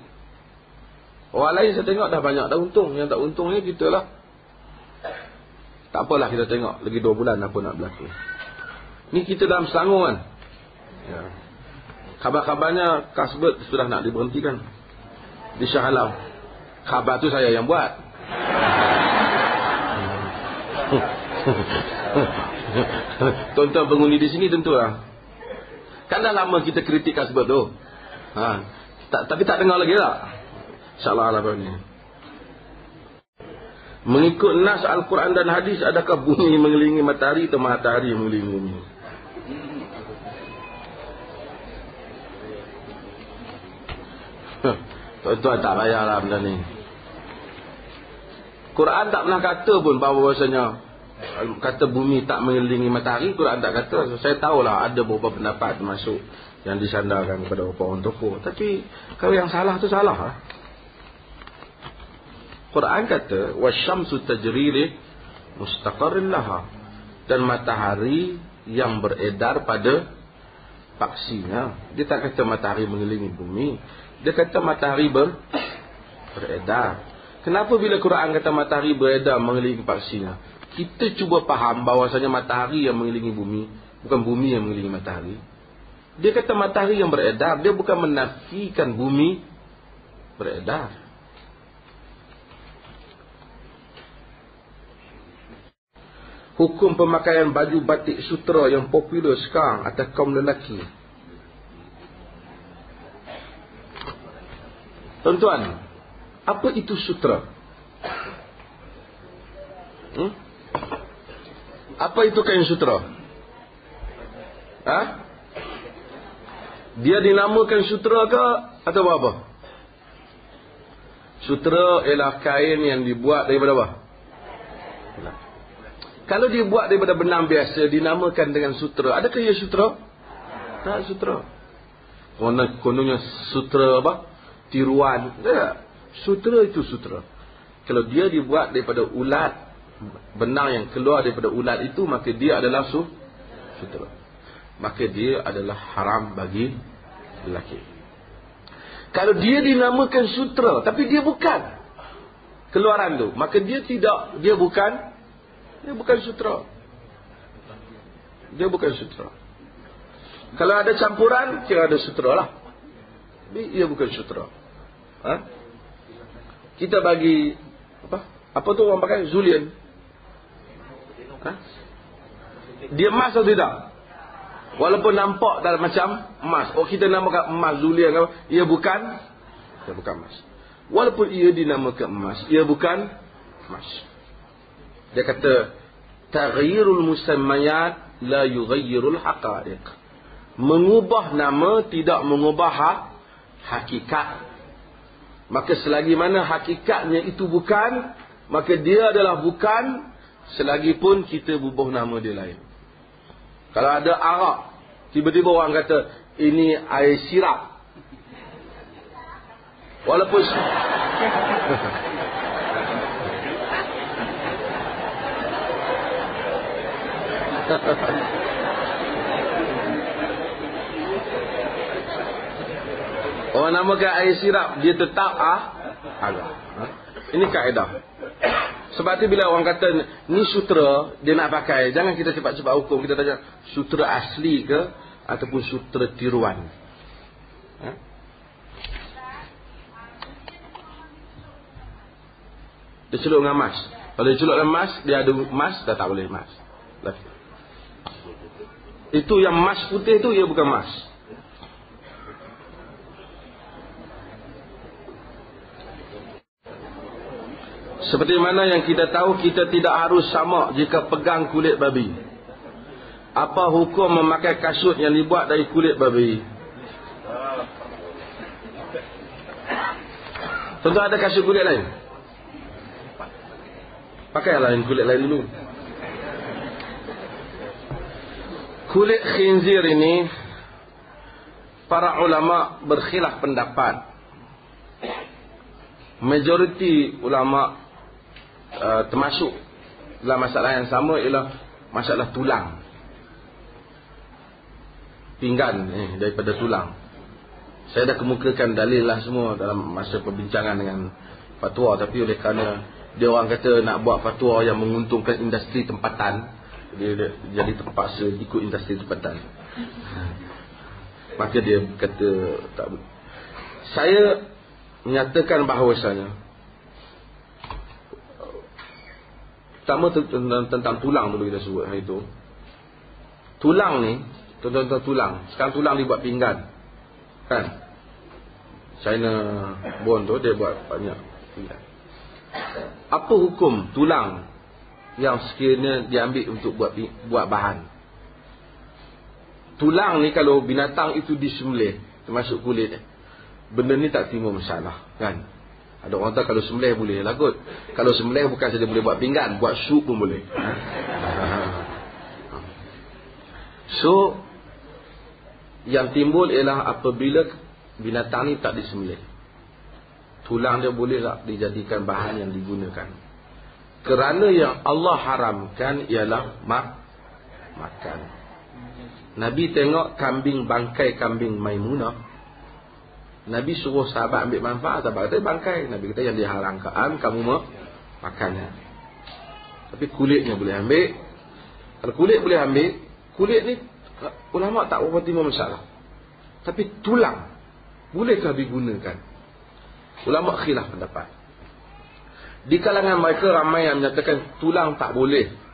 orang lain, saya tengok dah banyak dah untung, yang tak untungnya kita lah. Tak apalah, kita tengok lagi 2 bulan apa nak berlaku. Ni kita dalam Selangor kan ya. Khabar-khabarnya Kasbet sudah nak diberhentikan di Shah Alam. Khabar tu saya yang buat. Tuan-tuan pengundi di sini tentulah. Kan dah lama kita kritik Kasbet tu. Tapi tak dengar lagi tak? InsyaAllah lah ni. Mengikut nas Al-Quran dan hadis, adakah bumi mengelilingi matahari atau matahari mengelilingi bumi? Tuan-tuan tak payahlah benda ni. Quran tak pernah kata pun bahawasanya kata bumi tak mengelilingi matahari. Quran tak kata. Saya tahulah ada beberapa pendapat termasuk yang disandarkan kepada beberapa orang tokoh. Tapi kalau yang salah tu salah. Quran kata wasyamsu tajri li mustaqarrin laha, dan matahari yang beredar pada paksinya. Dia tak kata matahari mengelilingi bumi. Dia kata matahari beredar. Kenapa bila Quran kata matahari beredar mengelilingi paksinya? Kita cuba faham bahawasanya matahari yang mengelilingi bumi, bukan bumi yang mengelilingi matahari. Dia kata matahari yang beredar, dia bukan menafikan bumi beredar. Hukum pemakaian baju batik sutra yang popular sekarang atas kaum lelaki. Tuan-tuan, apa itu sutra? Apa itu kain sutra? Dia dinamakan sutra ke atau apa? Sutra ialah kain yang dibuat daripada apa? Kalau dibuat daripada benang biasa, dinamakan dengan sutra. Adakah ia sutra? Tak sutra. Kononnya sutra apa? Tiruan. Tak. Sutra itu sutra. Kalau dia dibuat daripada ulat, benang yang keluar daripada ulat itu, maka dia adalah sutra. Maka dia adalah haram bagi lelaki. Kalau dia dinamakan sutra, tapi dia bukan keluaran tu, maka dia bukan sutra. Dia bukan sutra. Kalau ada campuran, kira ada sutra lah. Tapi ia bukan sutra. Kita bagi apa tu orang pakai? Zulian. Dia emas atau tidak? Walaupun nampak tak macam emas. Kita namakan emas Zulian apa? Ia bukan emas. Walaupun ia dinamakan emas, ia bukan emas. Dia kata taghyirul musammayat la yughayyirul haqa'iq. Mengubah nama tidak mengubah hakikat. Maka selagi mana hakikatnya itu bukan, maka dia adalah bukan, selagi pun kita bubuh nama dia lain. Kalau ada arak, tiba-tiba orang kata ini air sirap, walaupun orang namakan air sirap, dia tetap arak. Ini kaedah. Sebab tu bila orang kata ni sutra, dia nak pakai, jangan kita cepat-cepat hukum. Kita tanya sutra asli ke ataupun sutra tiruan. Dia celup dengan emas. Kalau dia celup dengan emas, dia ada emas, dah tak boleh emas. Itu yang emas putih tu, ia bukan emas. Seperti mana yang kita tahu, kita tidak harus sama jika pegang kulit babi. Apa hukum memakai kasut yang dibuat dari kulit babi? Tentu ada kasut kulit lain. Pakailah yang kulit lain dulu. Kulit khinzir ini, para ulama berkhilaf pendapat. Majoriti ulama termasuk dalam masalah yang sama ialah masalah tulang. Pinggan daripada tulang. Saya dah kemukakan dalil lah semua dalam masa perbincangan dengan fatwa. Tapi oleh kerana dia orang kata nak buat fatwa yang menguntungkan industri tempatan, dia jadi terpaksa ikut industri tempatan. Maka dia kata tak boleh. Saya menyatakan bahawasanya, pertama tentang tulang dulu kita sebut hari itu. Tulang ni, tentang tulang. Sekarang tulang dibuat pinggan. Kan? China bone tu dia buat banyak pinggan. apa hukum tulang yang sekiranya diambil untuk buat bahan? Tulang ni kalau binatang itu disembelih, termasuk kulit, benda ni tak timbul masalah, kan? Ada orang kata kalau sembelih boleh lah kot. Kalau sembelih bukan saja boleh buat pinggan, buat sup pun boleh. So, yang timbul ialah apabila binatang ni tak disembelih, tulang dia boleh tak dijadikan bahan yang digunakan. Kerana yang Allah haramkan ialah makan. Nabi tengok bangkai kambing Maimunah. Nabi suruh sahabat ambil manfaat. Sahabat kata bangkai. Nabi kata yang diharamkan kamu makannya. Tapi kulitnya boleh ambil. Kalau kulit boleh ambil, kulit ni ulama tak berapa timbul masalah. Tapi tulang bolehkah digunakan? Ulama khilaf pendapat. Di kalangan mereka ramai yang menyatakan tulang tak boleh.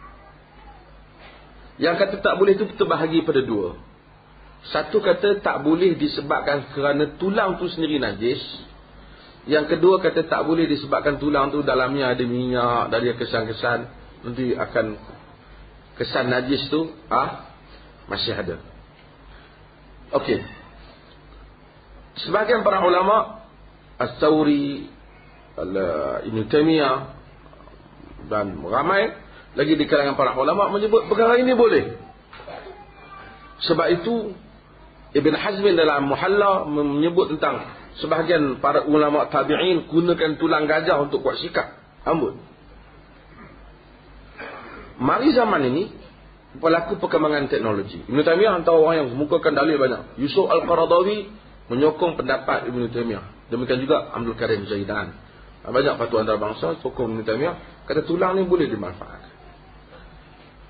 Yang kata tak boleh itu terbahagi pada dua. Satu kata tak boleh disebabkan kerana tulang tu sendiri najis. Yang kedua kata tak boleh disebabkan tulang tu dalamnya ada minyak, dari kesan-kesan, nanti akan kesan najis tu masih ada. Okey. Sebahagian para ulama, As-Sawri, Ibn Taymiyah dan ramai lagi di kalangan para ulama menyebut perkara ini boleh. Sebab itu Ibn Hazm dalam Muhalla menyebut tentang sebahagian para ulama tabi'in gunakan tulang gajah untuk buat sikat rambut. Mari zaman ini berlaku perkembangan teknologi. Ibn Taymiyah antara orang yang mengemukakan dalil banyak. Yusuf Al-Qaradawi menyokong pendapat Ibn Taymiyah. Demikian juga Abdul Karim Zaidan. Banyak fatwa antarabangsa sokong Ibn Taymiyah kata tulang ni boleh dimanfaatkan.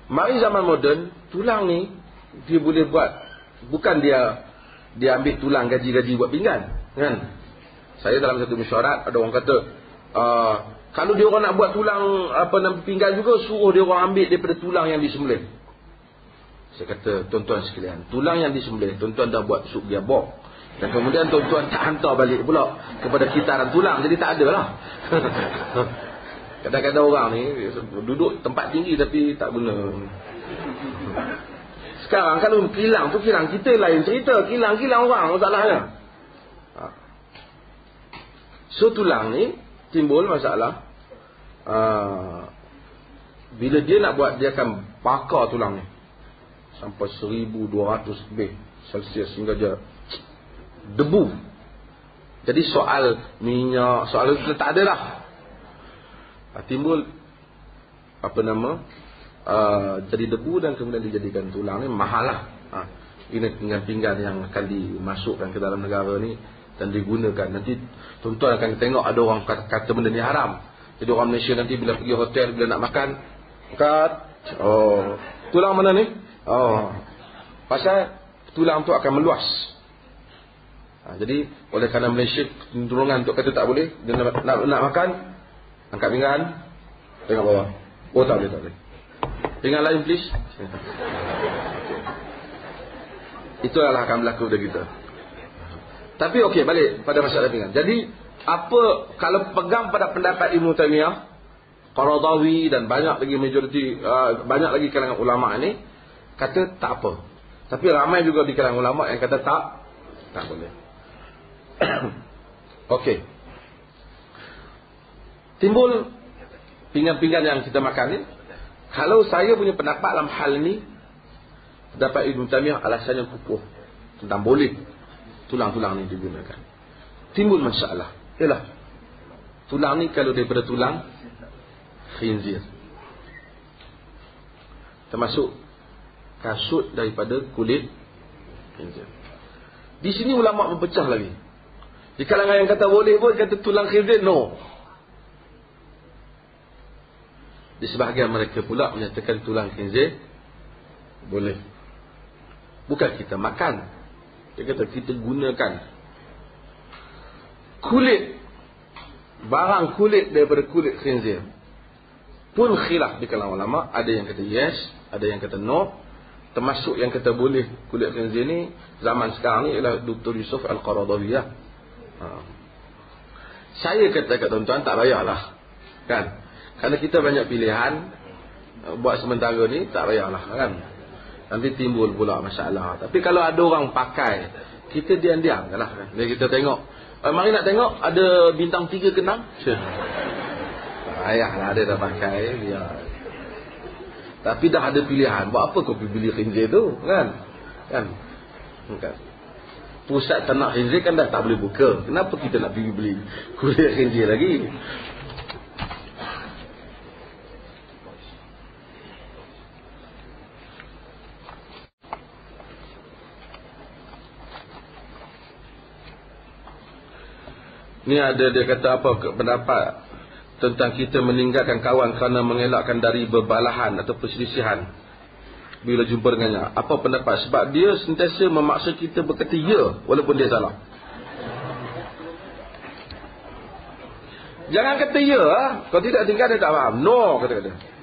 Mari zaman moden, tulang ni dia boleh buat, bukan dia ambil tulang gaji-gaji buat pinggan, kan? Saya dalam satu mesyuarat ada orang kata kalau dia orang nak buat tulang pinggan juga, suruh dia orang ambil daripada tulang yang disembelih. Saya kata, tuan-tuan sekalian, tulang yang disembelih tuan-tuan dah buat sup giabok, dan kemudian tuan-tuan tak hantar balik pula kepada kitaran tulang, jadi tak ada lah. Kadang-kadang orang ni duduk tempat tinggi tapi tak guna. Sekarang kalau kilang tu kilang kita lain cerita, kilang orang masalahnya. So tulang ni timbul masalah. Bila dia nak buat, dia akan bakar tulang ni sampai 1200 lebih Celsius hingga dia debu. Jadi soal minyak, soal itu tak ada dah. Timbul jadi debu dan kemudian dijadikan tulang ni mahal lah. Ini pinggan-pinggan yang akan dimasukkan ke dalam negara ni dan digunakan. Nanti tuan-tuan akan tengok ada orang kata benda ni haram. Jadi orang Malaysia nanti bila pergi hotel, bila nak makan, tulang mana ni? Pasal tulang tu akan meluas. Jadi oleh kerana Malaysia cenderungan untuk kata tak boleh, dia nak makan, angkat pinggan, tengok bawah. Oh tak boleh. Pinggan lain please. Itu adalah akan berlaku pada kita. Tapi okey, balik pada masalah pinggan. Jadi apa kalau pegang pada pendapat Ibn Taymiyah, Qaradawi dan banyak lagi majoriti, banyak lagi kalangan ulama ni kata tak apa. Tapi ramai juga di kalangan ulama yang kata tak boleh. Okey. Timbul pinggan-pinggan yang kita makan ni, kalau saya punya pendapat dalam hal ni, pendapat Ibn Taymiyah alasannya kukuh tentang boleh tulang-tulang ni digunakan. Timbul masalah ialah tulang ni kalau daripada tulang khinzir, termasuk kasut daripada kulit khinzir. Di sini ulama berpecah lagi. Di kalangan yang kata boleh pun kata tulang khinzir no. Di sebahagian mereka pula menyatakan tulang khinzir boleh. Bukan kita makan, dia kata kita gunakan kulit, barang kulit daripada kulit khinzir. Pun khilaf di kalangan ulama, ada yang kata yes, ada yang kata no. Termasuk yang kata boleh kulit khinzir ni zaman sekarang ni ialah Dr. Yusuf Al-Qaradawi. Saya kata kat tuan-tuan tak payahlah. Kan? Karena kita banyak pilihan, buat sementara ni tak payahlah kan. Nanti timbul pula masalah. Tapi kalau ada orang pakai, kita diam-diam lah kan. Jadi kita tengok, mari nak tengok ada bintang 3 kenang. Ayahlah dia dah pakai dia. Tapi dah ada pilihan. Buat apa kau pergi beli khinzir tu kan? Kan? Pusat ternak khinzir kan dah tak boleh buka. Kenapa kita nak pergi beli kulit khinzir lagi? Ni ada dia kata apa pendapat tentang kita meninggalkan kawan kerana mengelakkan dari berbalahan atau perselisihan bila jumpa dengannya. Apa pendapat? Sebab dia sentiasa memaksa kita berkata ya walaupun dia salah. Jangan kata ya lah. Kalau tidak tinggal dia tak faham. No kata-kata.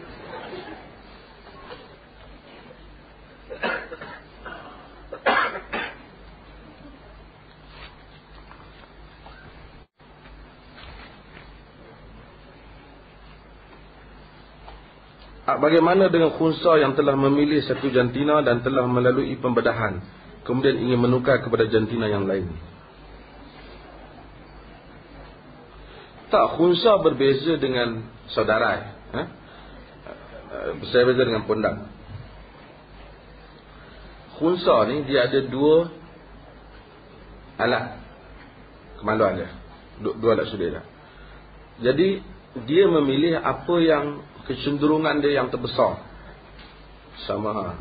Bagaimana dengan khunsa yang telah memilih satu jantina dan telah melalui pembedahan, kemudian ingin menukar kepada jantina yang lain? Tak, khunsa berbeza dengan saudara. Berbeza dengan pondang. Khunsa ni dia ada 2 alat kemaluan dia. 2 alat sudut dia. Jadi dia memilih apa yang kecenderungan dia yang terbesar. Sama.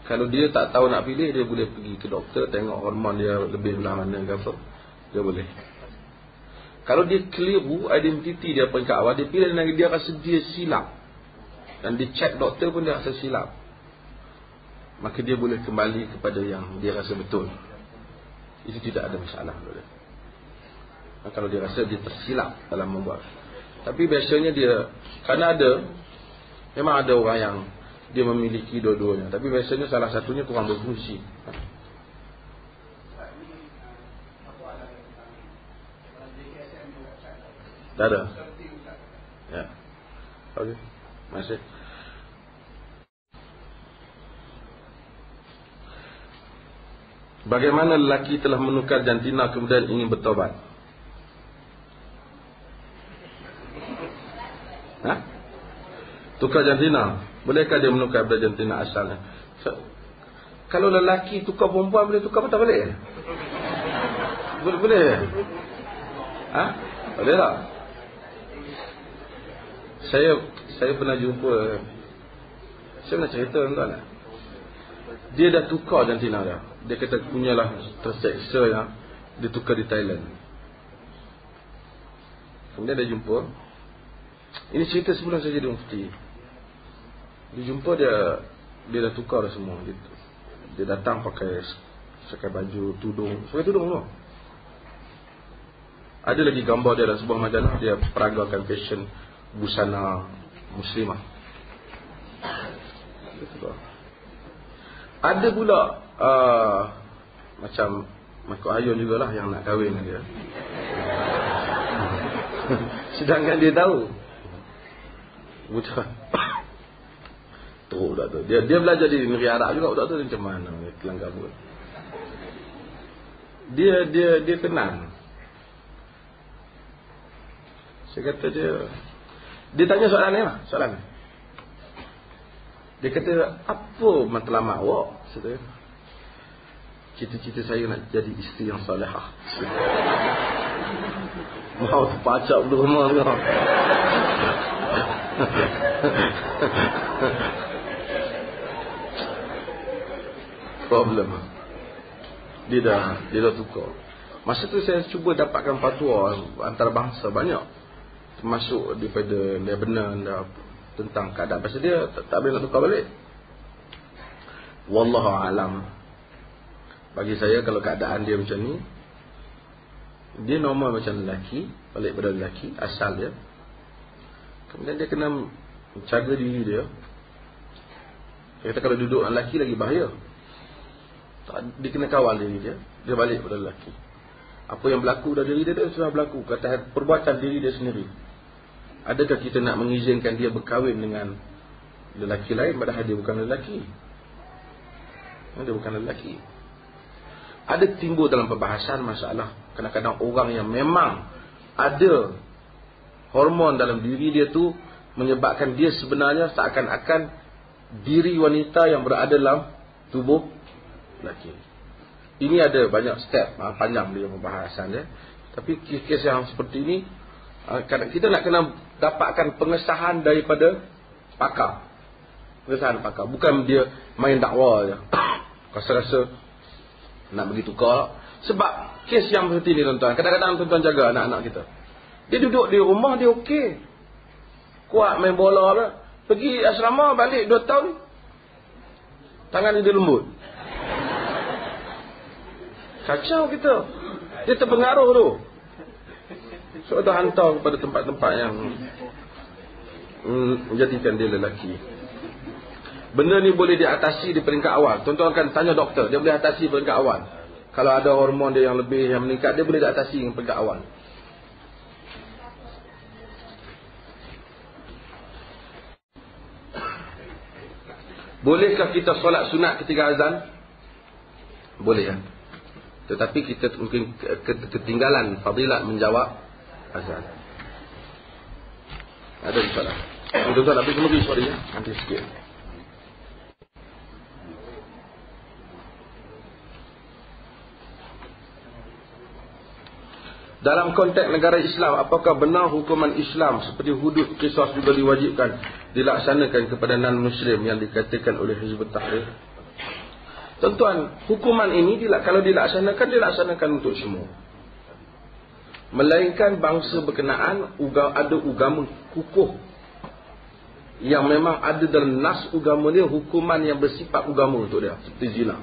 Kalau dia tak tahu nak pilih, dia boleh pergi ke doktor, tengok hormon dia lebih belah mana ke apa. Dia boleh. Kalau dia keliru identiti dia peringkat awal, dia pilih dan dia rasa dia silap. Dan dia check doktor pun dia rasa silap. Maka dia boleh kembali kepada yang dia rasa betul. Itu tidak ada masalah. Kalau dia rasa dia tersilap dalam membuat. Tapi biasanya dia, kerana memang ada orang yang dia memiliki dua-duanya. Tapi biasanya salah satunya kurang berfungsi. Tak ada. Ya. Okey. Masih. Bagaimana lelaki telah menukar jantina kemudian ingin bertaubat? Tukar jantina. Bolehkah dia menukar pada jantina asalnya? Kalau lelaki tukar perempuan, boleh tukar apa tak boleh? Boleh? Boleh tak? Saya pernah jumpa, saya pernah cerita tuan-tuan. Dia dah tukar jantina dia. Dia kata punyalah terseksa yang dia tukar di Thailand. Kemudian dia jumpa. Ini cerita sebelum saya jadi mufti. Dia jumpa dia dah tukar dah semua. Dia datang pakai baju tudung. Pakai tudung tu. Ada lagi gambar dia dalam sebuah majalah. Dia peragakan fashion busana muslimah. Ada pula macam Mak Ayun jugalah yang nak kahwin dengan dia. Sedangkan dia tahu. Bukan. Teruk budak tu. Dia belajar di negeri Arab juga. Budak tu macam mana kelanggar pun. Dia tenang. Saya kata dia tanya soalan ni lah. Soalan ni. Dia kata, apa matlamat awak? Saya kata, cita-cita saya nak jadi isteri yang salihah. Mau terpacak dulu rumah kau. Problem. Dia dah tukar. Masa tu saya cuba dapatkan fatwa antarabangsa banyak. Termasuk daripada Lebanon tentang keadaan. Pasal dia tak boleh nak tukar balik. Wallahu alam. Bagi saya kalau keadaan dia macam ni, dia normal macam lelaki, balik pada lelaki asal dia. Kemudian dia kena menjaga diri dia. Dia kata kalau duduk dengan lelaki lagi bahaya. Dia kena kawal diri dia. Dia balik pada lelaki. Apa yang berlaku dalam diri dia sudah berlaku. Kata perbuatan diri dia sendiri. Adakah kita nak mengizinkan dia berkahwin dengan lelaki lain padahal dia bukan lelaki? Dia bukan lelaki. Ada timbul dalam perbahasan masalah kadang-kadang orang yang memang ada hormon dalam diri dia tu menyebabkan dia sebenarnya seakan-akan diri wanita yang berada dalam tubuh lelaki. Ini ada banyak step, panjang dia pembahasan dia. Tapi kes yang seperti ini kita nak kena dapatkan pengesahan daripada pakar. Pengesahan pakar. Bukan dia main dakwa je. Rasa-rasa nak bagi tukar. Sebab kes yang seperti ini tuan-tuan, kadang-kadang tuan-tuan jaga anak-anak kita. Dia duduk di rumah, dia okey. Kuat main bola lah. Pergi asrama, balik 2 tahun. Tangan dia lembut. Kacau kita. Dia terpengaruh tu. So, dia hantar kepada tempat-tempat yang menjadikan dia lelaki. Benda ni boleh diatasi di peringkat awal. Tuan-tuan akan tanya doktor, dia boleh atasi peringkat awal. Kalau ada hormon dia yang lebih, yang meningkat, dia boleh diatasi di peringkat awal. Bolehkah kita solat sunat ketika azan? Boleh ya. Tetapi kita mungkin ketinggalan fadilat menjawab azan. Ada soalan. Tuan-tuan nak pergi lagi sorry ya. Nanti sikit. Dalam konteks negara Islam, apakah benar hukuman Islam seperti hudud qisas juga diwajibkan dilaksanakan kepada non-Muslim yang dikatakan oleh Hizbut Tahrir? Tuan-tuan, hukuman ini kalau dilaksanakan untuk semua. Melainkan bangsa berkenaan ada agama kukuh yang memang ada dalam nas agama dia hukuman yang bersifat agama untuk dia, seperti zina.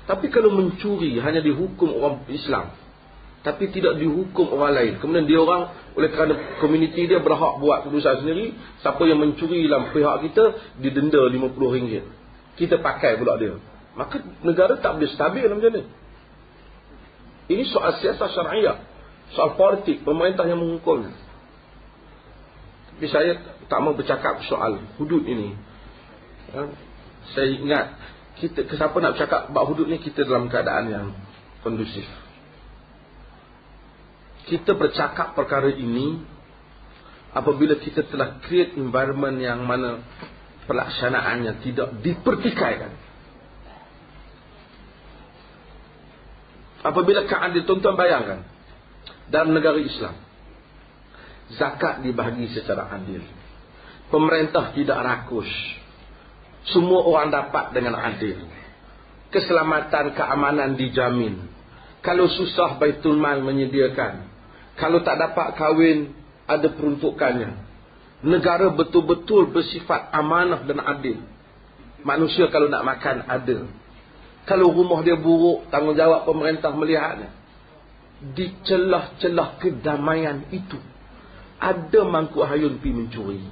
Tapi kalau mencuri hanya dihukum orang Islam, tapi tidak dihukum orang lain, kemudian dia orang oleh kerana komuniti dia berhak buat keputusan sendiri, siapa yang mencuri dalam pihak kita didenda RM50, kita pakai pula dia, maka negara tak boleh stabil macam ni. Ini soal siasat syariah, soal politik, pemerintah yang menghukum. Tapi saya tak mau bercakap soal hudud ini. Saya ingat siapa nak bercakap bab hudud ni, kita dalam keadaan yang kondusif. Kita bercakap perkara ini apabila kita telah create environment yang mana pelaksanaannya tidak dipertikaikan. Apabila keadaan, tuan-tuan bayangkan, dalam negara Islam, zakat dibahagi secara adil. Pemerintah tidak rakus. Semua orang dapat dengan adil. Keselamatan, keamanan dijamin. Kalau susah, Baitul Mal menyediakan. Kalau tak dapat kahwin, ada peruntukannya. Negara betul-betul bersifat amanah dan adil. Manusia kalau nak makan, ada. Kalau rumah dia buruk, tanggungjawab pemerintah melihatnya. Di celah-celah kedamaian itu, ada mangkuk hayun pi mencuri.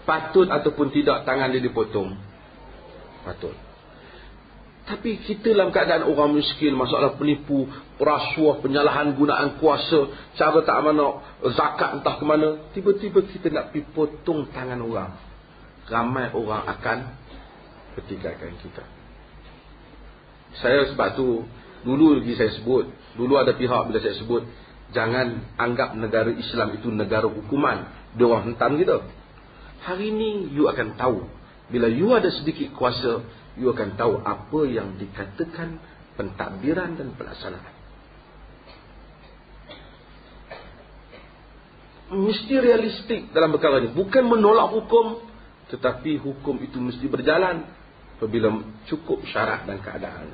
Patut ataupun tidak tangan dia dipotong. Patut. Tapi kita dalam keadaan orang miskin, masalah penipu, rasuah, penyalahan gunaan kuasa, cara tak mana, zakat entah ke mana, tiba-tiba kita nak pergi potong tangan orang. Ramai orang akan pertikaikan kita. Saya sebab tu, dulu lagi saya sebut, dulu ada pihak bila saya sebut, jangan anggap negara Islam itu negara hukuman. Dia orang hentam kita. Hari ini, you akan tahu. Bila you ada sedikit kuasa, you akan tahu apa yang dikatakan pentadbiran dan pelaksanaan. Mesti realistik dalam perkara ini. Bukan menolak hukum, tetapi hukum itu mesti berjalan apabila cukup syarat dan keadaan.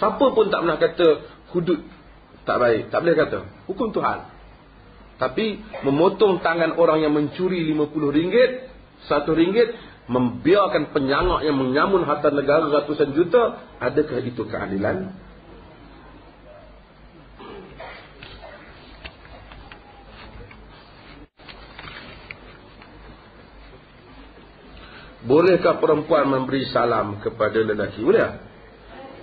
Siapa pun tak pernah kata hudud tak baik. Tak boleh kata. Hukum Tuhan. Tapi memotong tangan orang yang mencuri RM50, RM1, membiarkan penyangak yang menyamun harta negara ratusan juta, adakah itu keadilan? Bolehkah perempuan memberi salam kepada lelaki? Boleh?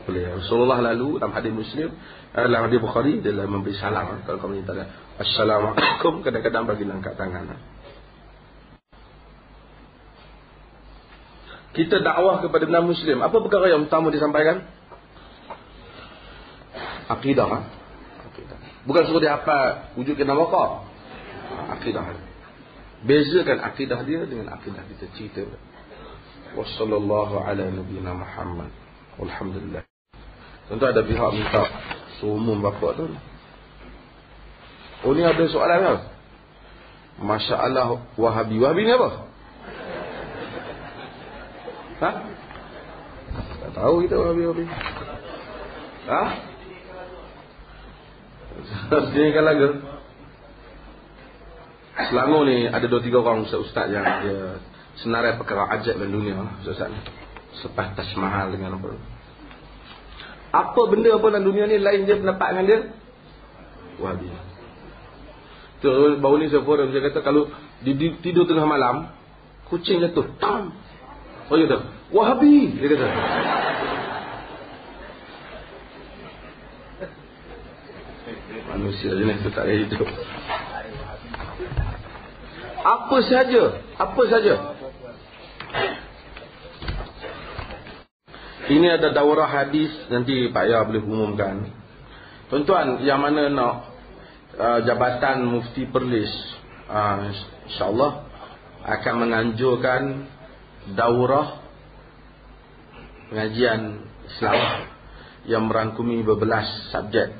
Boleh. Rasulullah lalu dalam hadis Muslim, dalam hadis Bukhari, dia memberi salam. Kalau kamu minta Assalamualaikum, kadang-kadang bagi angkat tangan. Kita dakwah kepada non-Muslim. Apa perkara yang utama disampaikan? Akidah. Bukan suruh dia apa wujudkan nama kau. Akidah. Bezakan akidah dia dengan akidah kita cerita. Wassallallahu ala nabiyina Muhammad. Alhamdulillah. Tentu ada pihak minta seumum bapak tu. Oh, ni ada soalan ke? Masya Allah, Wahabi. Wahabi ni apa? Ha? Tak tahu kita Wahabi. Ha? Sediakan lagu. Selangor ni ada 2-3 orang ustaz yang dia senarai perkara ajaib dalam dunia. Ustaz ni sepas Taj Mahal dengan apa. Apa benda apa dalam dunia ni lain je pendapat dengan dia? Wahabi. Tu baru ni saya forum, saya kata kalau tidur tengah malam kucing jatuh, tam. Oh dia kata, Wahabi, dia kata. Manusia jenis tu tak ada hidup. Apa saja. Ini ada daurah hadis, nanti Pak Ya boleh umumkan. Tuan-tuan yang mana nak jabatan Mufti Perlis, insyaAllah akan menganjurkan daurah pengajian Islam yang merangkumi berbelas subjek,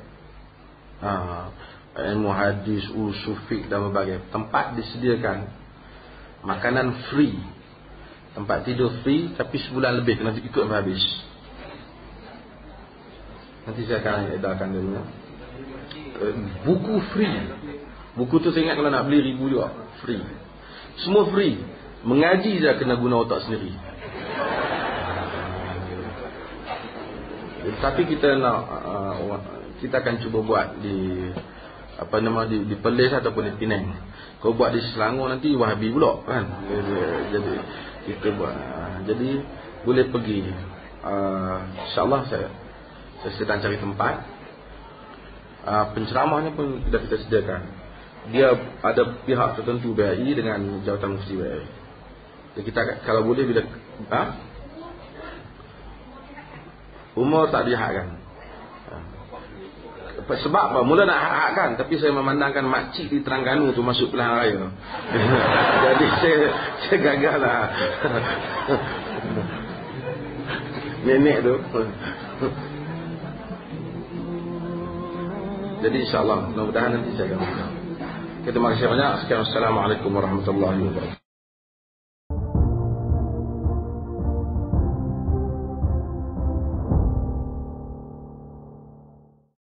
ilmu hadis, usul fiqh dan berbagai. Tempat disediakan, makanan free, tempat tidur free, tapi sebulan lebih kena ikut sampai habis. Nanti saya akan edarkan dulu. Buku free. Buku tu saya ingat kalau nak beli 1,000 juga. Free. Semua free. Mengaji je kena guna otak sendiri. Tapi kita nak kita akan cuba buat di di Perlis ataupun di Penang. Kalau buat di Selangor nanti Wahabi pula kan. Jadi kita buat. Jadi boleh pergi. InsyaAllah saya sedang cari tempat. Penceramahnya pun sudah kita sediakan. Dia ada pihak tertentu BRI dengan jawatan Mufti BRI. Jadi kita kalau boleh bila umur tak dihakkan. Sebab apa? Mula nak hak-hakkan, tapi saya memandangkan makcik di Terengganu tu masuk pilihan raya. Jadi saya gagal lah. Nenek tu. Jadi insyaAllah mudah-mudahan nanti saya akan. Terima kasih banyak. Sekian. Assalamualaikum warahmatullahi wabarakatuh.